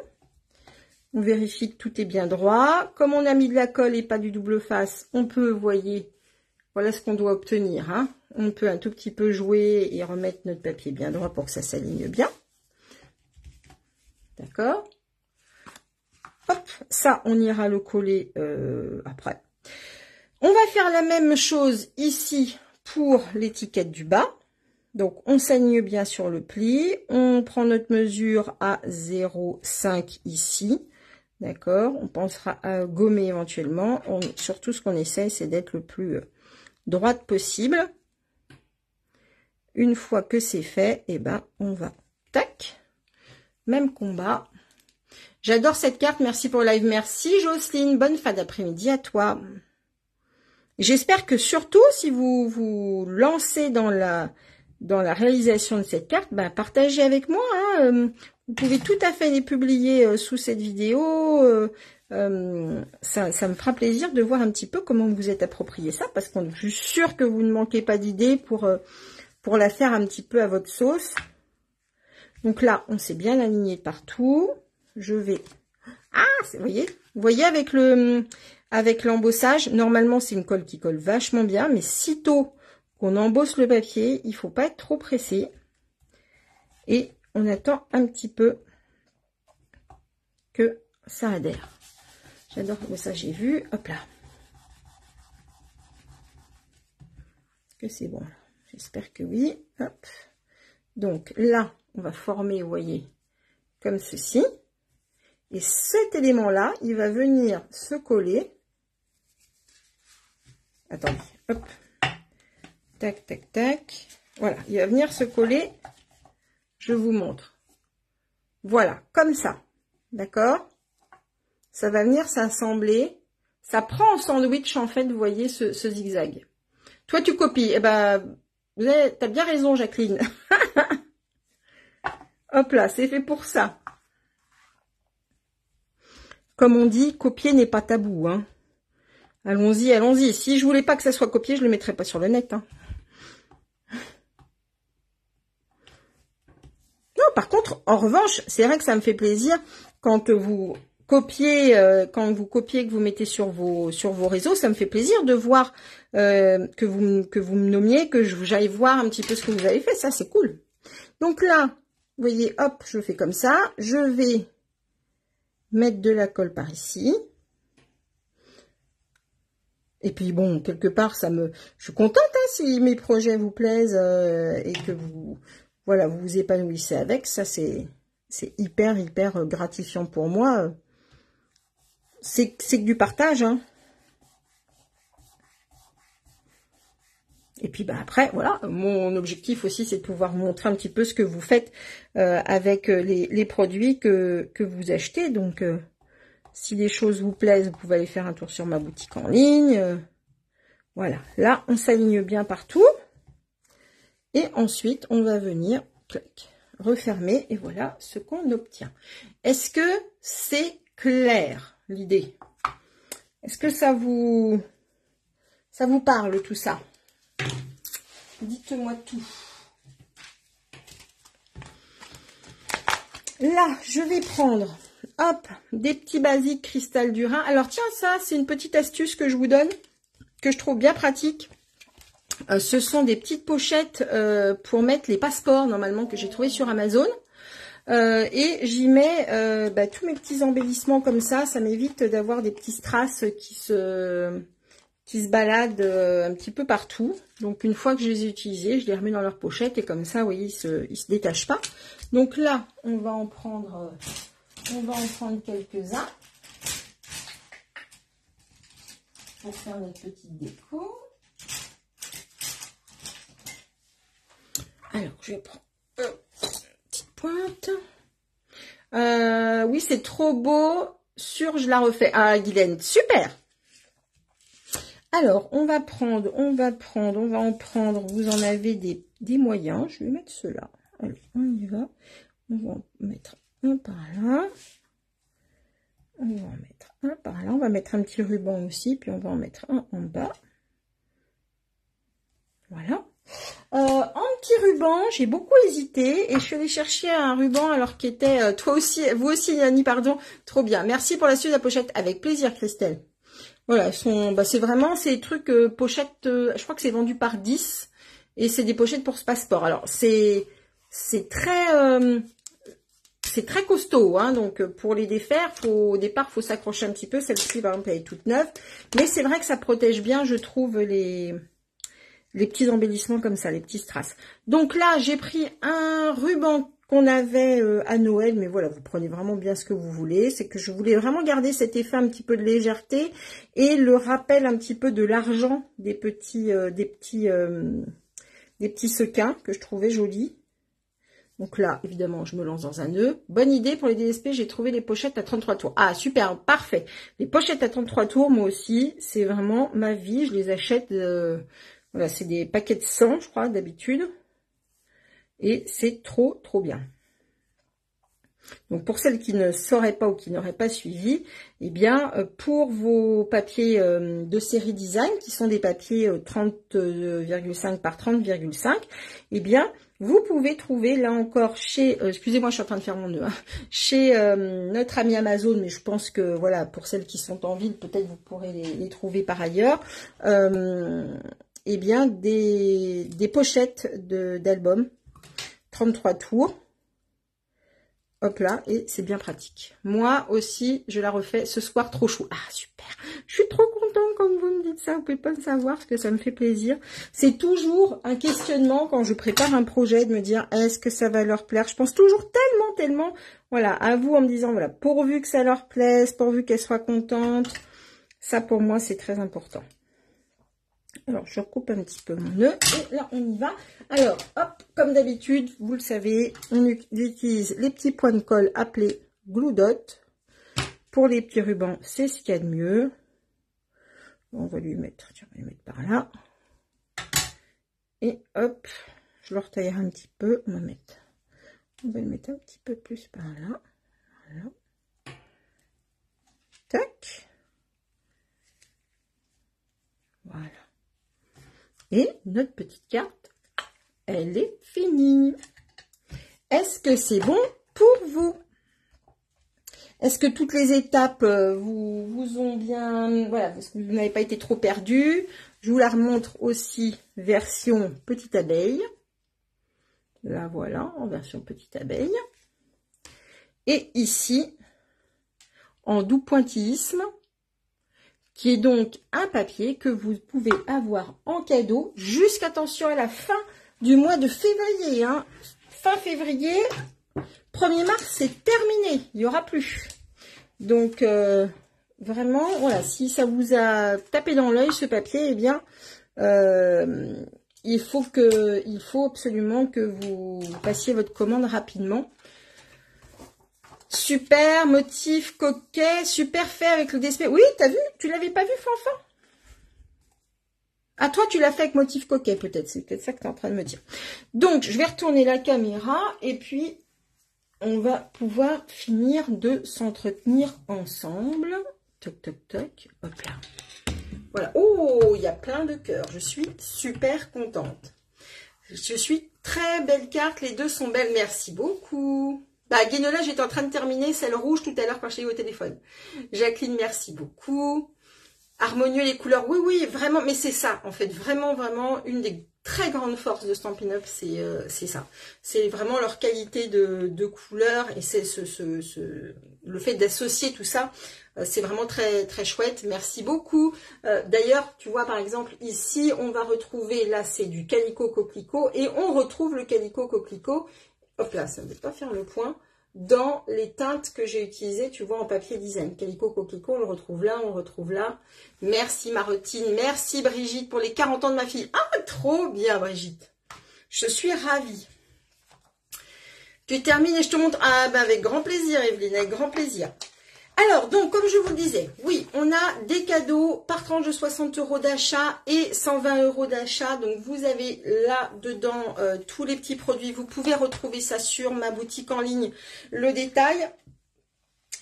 On vérifie que tout est bien droit. Comme on a mis de la colle et pas du double face, on peut, vous voyez, voilà ce qu'on doit obtenir. Hein. On peut un tout petit peu jouer et remettre notre papier bien droit pour que ça s'aligne bien. D'accord. Hop, ça, on ira le coller après. On va faire la même chose ici pour l'étiquette du bas. Donc, on s'aligne bien sur le pli. On prend notre mesure à 0,5 ici. D'accord. On pensera à gommer éventuellement. Surtout, ce qu'on essaye, c'est d'être le plus droite possible. Une fois que c'est fait, eh ben, on va, tac, même combat. J'adore cette carte. Merci pour le live. Merci, Jocelyne. Bonne fin d'après-midi à toi. J'espère que surtout, si vous vous lancez dans la réalisation de cette carte, ben, partagez avec moi. Hein. Vous pouvez tout à fait les publier sous cette vidéo. Ça me fera plaisir de voir un petit peu comment vous êtes approprié ça, parce que je suis sûre que vous ne manquez pas d'idées pour la faire un petit peu à votre sauce. Donc là, on s'est bien aligné partout. Je vais... Ah, vous voyez avec l'embossage, normalement c'est une colle qui colle vachement bien, mais sitôt qu'on embosse le papier, il faut pas être trop pressé. Et on attend un petit peu que ça adhère. J'adore ça, j'ai vu. Hop là. Est-ce que c'est bon? J'espère que oui. Hop. Donc là, on va former, vous voyez, comme ceci. Et cet élément-là, il va venir se coller. Attendez, hop. Tac, tac, tac. Voilà, il va venir se coller. Je vous montre. Voilà, comme ça. D'accord? Ça va venir s'assembler. Ça prend en sandwich, en fait, vous voyez, ce zigzag. Toi, tu copies. Eh ben, t'as bien raison, Jacqueline. Hop là, c'est fait pour ça. Comme on dit, copier n'est pas tabou. Hein. Allons-y, allons-y. Si je voulais pas que ça soit copié, je le mettrais pas sur le net. Hein. Non, par contre, en revanche, c'est vrai que ça me fait plaisir quand vous copiez, que vous mettez sur vos réseaux, ça me fait plaisir de voir que vous me nommiez, que j'aille voir un petit peu ce que vous avez fait. Ça, c'est cool. Donc là, vous voyez, hop, je fais comme ça. Je vais mettre de la colle par ici. Et puis bon, quelque part, je suis contente hein, si mes projets vous plaisent et que vous vous épanouissez avec. Ça, c'est hyper gratifiant pour moi. C'est que du partage. Hein. Et puis bah après, voilà, mon objectif aussi, c'est de pouvoir vous montrer un petit peu ce que vous faites avec les produits que vous achetez. Donc, si les choses vous plaisent, vous pouvez aller faire un tour sur ma boutique en ligne. Voilà, là, on s'aligne bien partout. Et ensuite, on va venir clac, refermer. Et voilà ce qu'on obtient. Est-ce que c'est clair, l'idée? Est-ce que ça vous parle, tout ça? Dites-moi tout. Là, je vais prendre, hop, des petits basiques cristal du Rhin. Alors, tiens, ça, c'est une petite astuce que je vous donne, que je trouve bien pratique. Ce sont des petites pochettes pour mettre les passeports, normalement, que j'ai trouvé sur Amazon. Et j'y mets tous mes petits embellissements comme ça. Ça m'évite d'avoir des petits strass qui se baladent un petit peu partout. Donc, une fois que je les ai utilisés, je les remets dans leur pochette. Et comme ça, vous voyez, ils se détachent pas. Donc là, on va en prendre on va en prendre quelques-uns pour faire notre petite déco. Alors, je vais prendre une petite pointe. Oui, c'est trop beau. Sûr, je la refais. Ah, Guylaine, super. Alors, on va en prendre. Vous en avez des moyens. Je vais mettre ceux-là. Allez, on y va. On va en mettre un par là. On va en mettre un par là. On va mettre un petit ruban aussi. Puis on va en mettre un en bas. Voilà. En petit ruban, j'ai beaucoup hésité et je suis allée chercher un ruban alors qu'il était, vous aussi Yanni, pardon, trop bien. Merci pour l'astuce de la pochette, avec plaisir Christelle. Voilà, c'est vraiment ces trucs pochettes, je crois que c'est vendu par 10 et c'est des pochettes pour ce passeport. Alors c'est très costaud, hein, donc pour les défaire, au départ faut s'accrocher un petit peu. Celle-ci par exemple elle est toute neuve, mais c'est vrai que ça protège bien, je trouve, les petits embellissements comme ça, les petits strass. Donc là, j'ai pris un ruban qu'on avait à Noël, mais voilà, vous prenez vraiment bien ce que vous voulez. C'est que je voulais vraiment garder cet effet un petit peu de légèreté et le rappel un petit peu de l'argent des petits sequins que je trouvais jolis. Donc là, évidemment, je me lance dans un nœud. Bonne idée pour les DSP, j'ai trouvé les pochettes à 33 tours. Ah, super, parfait. Les pochettes à 33 tours, moi aussi, c'est vraiment ma vie. Je les achète... Voilà, c'est des paquets de 100, je crois, d'habitude. Et c'est trop, trop bien. Donc, pour celles qui ne sauraient pas ou qui n'auraient pas suivi, eh bien, pour vos papiers de série design, qui sont des papiers 30,5 par 30,5, eh bien, vous pouvez trouver, là encore, chez... excusez-moi, je suis en train de faire mon nœud. Hein, chez notre ami Amazon, mais je pense que, voilà, pour celles qui sont en ville, peut-être vous pourrez les trouver par ailleurs. Eh bien, des pochettes d'albums, 33 tours. Hop là, et c'est bien pratique. Moi aussi, je la refais ce soir, trop chou. Ah, super. Je suis trop contente quand vous me dites ça. Vous pouvez pas le savoir, parce que ça me fait plaisir. C'est toujours un questionnement quand je prépare un projet, de me dire, est-ce que ça va leur plaire? Je pense toujours tellement, voilà, à vous, en me disant, voilà, pourvu que ça leur plaise, pourvu qu'elles soient contentes. Ça, pour moi, c'est très important. Alors, je recoupe un petit peu mon nœud et là, on y va. Alors, hop, comme d'habitude, vous le savez, on utilise les petits points de colle appelés glue dot. Pour les petits rubans, c'est ce qu'il y a de mieux. On va lui mettre, tiens, on va lui mettre par là. Et hop, je le retaillerai un petit peu. On va le mettre un petit peu plus par là. Voilà. Tac. Voilà. Et notre petite carte, elle est finie. Est-ce que c'est bon pour vous? Est-ce que toutes les étapes vous ont bien... Voilà, est-ce que vous n'avez pas été trop perdu? Je vous la remontre aussi version petite abeille. Là, voilà, en version petite abeille. Et ici, en doux pointillisme, qui est donc un papier que vous pouvez avoir en cadeau jusqu'à, attention, à la fin du mois de février. Hein. Fin février, 1er mars, c'est terminé. Il n'y aura plus. Donc, vraiment, voilà, si ça vous a tapé dans l'œil, ce papier, eh bien, il faut absolument que vous passiez votre commande rapidement. Super, motif coquet, super fait avec le DSP. Oui, t'as vu? Tu l'avais pas vu, Fanfan? Ah, toi, tu l'as fait avec motif coquet, peut-être. C'est peut-être ça que tu es en train de me dire. Donc, je vais retourner la caméra et puis on va pouvoir finir de s'entretenir ensemble. Toc, toc, toc. Hop là. Voilà. Oh, il y a plein de cœurs. Je suis super contente. Je suis très belle carte. Les deux sont belles. Merci beaucoup. Bah, Guénola, j'étais en train de terminer celle rouge tout à l'heure quand je l'ai eu au téléphone. Jacqueline, merci beaucoup. Harmonieux, les couleurs, oui, oui, vraiment, mais c'est ça, en fait, vraiment, une des très grandes forces de Stampin' Up, c'est ça. C'est vraiment leur qualité de couleurs et c'est le fait d'associer tout ça, c'est vraiment très, très chouette. Merci beaucoup. D'ailleurs, tu vois, par exemple, ici, on va retrouver, là, c'est du calico coquelicot et on retrouve le calico coquelicot. Hop là, ça ne veut pas faire le point. dans les teintes que j'ai utilisées, tu vois, en papier design. Calico, coquelicot, on le retrouve là, on le retrouve là. Merci Marotine, merci Brigitte pour les 40 ans de ma fille. Ah, trop bien Brigitte. Je suis ravie. Tu termines et je te montre. Ah, ben avec grand plaisir Evelyne, avec grand plaisir. Alors, donc, comme je vous le disais, oui, on a des cadeaux par tranche de 60 € d'achat et 120 € d'achat. Donc, vous avez là-dedans tous les petits produits. Vous pouvez retrouver ça sur ma boutique en ligne. Le détail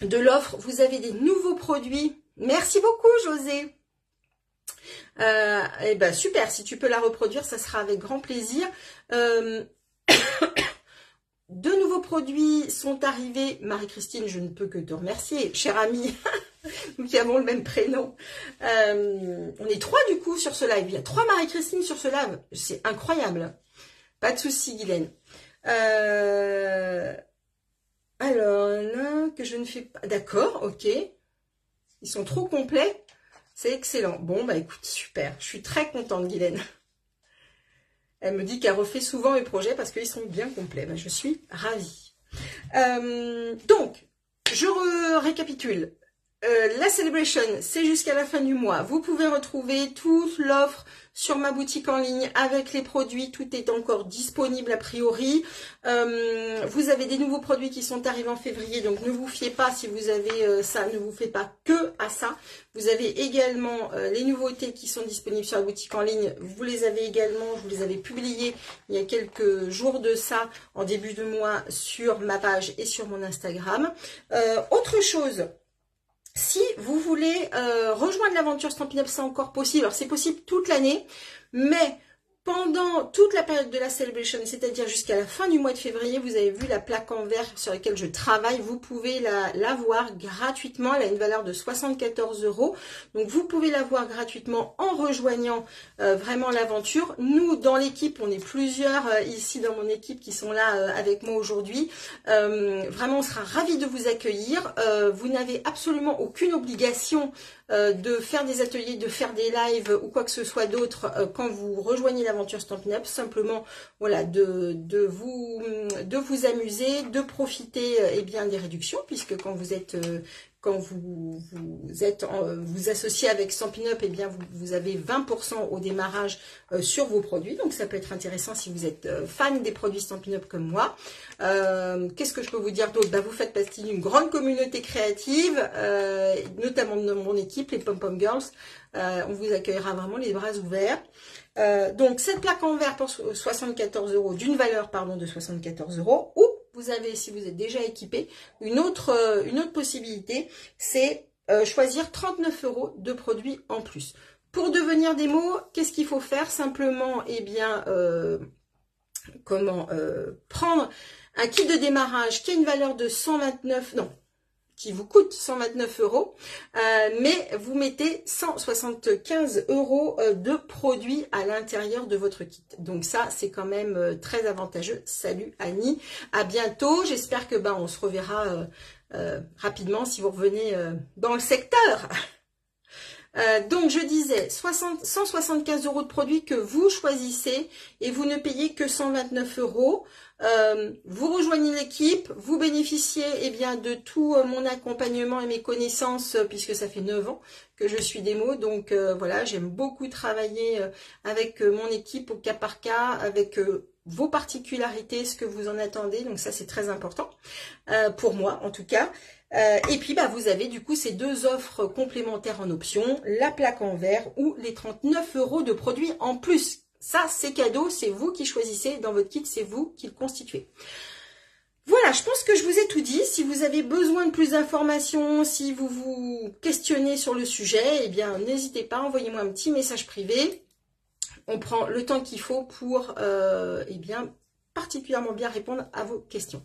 de l'offre, vous avez des nouveaux produits. Merci beaucoup, José. Eh ben, super, si tu peux la reproduire, ça sera avec grand plaisir. De nouveaux produits sont arrivés. Marie-Christine, je ne peux que te remercier, chère amie. Nous qui avons le même prénom. On est 3 du coup sur ce live. Il y a 3 Marie-Christine sur ce live. C'est incroyable. Pas de souci, Guylaine. Alors, là, que je ne fais pas... D'accord, ok. Ils sont trop complets. C'est excellent. Bon, bah écoute, super. Je suis très contente, Guylaine. Elle me dit qu'elle refait souvent mes projets parce qu'ils sont bien complets. Ben, je suis ravie. Donc, je récapitule. La Celebration, c'est jusqu'à la fin du mois. Vous pouvez retrouver toute l'offre sur ma boutique en ligne avec les produits. Tout est encore disponible a priori. Vous avez des nouveaux produits qui sont arrivés en février. Donc, ne vous fiez pas si vous avez ça. Ne vous fiez pas que à ça. Vous avez également les nouveautés qui sont disponibles sur la boutique en ligne. Vous les avez également. Je vous les avais publiées il y a quelques jours de ça, en début de mois, sur ma page et sur mon Instagram. Autre chose... Si vous voulez rejoindre l'aventure Stampin' Up, c'est encore possible. Alors, c'est possible toute l'année, mais pendant toute la période de la Celebration, c'est-à-dire jusqu'à la fin du mois de février, vous avez vu la plaque en verre sur laquelle je travaille. Vous pouvez la voir gratuitement. Elle a une valeur de 74 €. Donc, vous pouvez la voir gratuitement en rejoignant vraiment l'aventure. Nous, dans l'équipe, on est plusieurs ici dans mon équipe qui sont là avec moi aujourd'hui. Vraiment, on sera ravis de vous accueillir. Vous n'avez absolument aucune obligation de faire des ateliers, de faire des lives ou quoi que ce soit d'autre quand vous rejoignez l'aventure Stampin' Up. Simplement, voilà, de vous amuser, de profiter eh bien des réductions, puisque quand vous êtes vous associez avec Stampin' Up, eh bien vous avez 20% au démarrage sur vos produits. Donc ça peut être intéressant si vous êtes fan des produits Stampin' Up comme moi. Qu'est-ce que je peux vous dire d'autre? Vous faites partie d'une grande communauté créative, notamment de mon équipe, les Pom Pom Girls. On vous accueillera vraiment les bras ouverts. Donc cette plaque en verre pour 74 €, d'une valeur pardon de 74 €, ou vous avez, si vous êtes déjà équipé, une autre possibilité, c'est choisir 39 € de produits en plus. Pour devenir des mots, qu'est-ce qu'il faut faire? Simplement, eh bien, prendre un kit de démarrage qui a une valeur de 129, non, qui vous coûte 129 €, mais vous mettez 175 € de produits à l'intérieur de votre kit. Donc ça, c'est quand même très avantageux. Salut Annie, à bientôt. J'espère que on se reverra rapidement si vous revenez dans le secteur. Donc je disais 175 € de produits que vous choisissez et vous ne payez que 129 €. Vous rejoignez l'équipe, vous bénéficiez eh bien de tout mon accompagnement et mes connaissances, puisque ça fait 9 ans que je suis démo. Donc voilà, j'aime beaucoup travailler avec mon équipe au cas par cas, avec vos particularités, ce que vous en attendez. Donc ça, c'est très important pour moi en tout cas. Et puis vous avez du coup ces deux offres complémentaires en option, la plaque en verre ou les 39 € de produits en plus. Ça, c'est cadeau, c'est vous qui choisissez dans votre kit, c'est vous qui le constituez. Voilà, je pense que je vous ai tout dit. Si vous avez besoin de plus d'informations, si vous vous questionnez sur le sujet, eh bien, n'hésitez pas, envoyez-moi un petit message privé. On prend le temps qu'il faut pour, eh bien, particulièrement bien répondre à vos questions.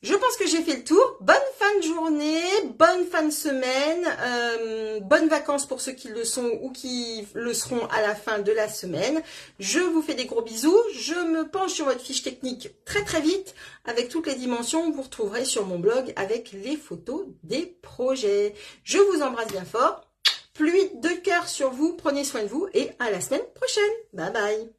Je pense que j'ai fait le tour. Bonne fin de journée, bonne fin de semaine, bonnes vacances pour ceux qui le sont ou qui le seront à la fin de la semaine. Je vous fais des gros bisous. Je me penche sur votre fiche technique très très vite avec toutes les dimensions. Vous retrouverez sur mon blog avec les photos des projets. Je vous embrasse bien fort. Pluie de cœur sur vous. Prenez soin de vous et à la semaine prochaine. Bye bye.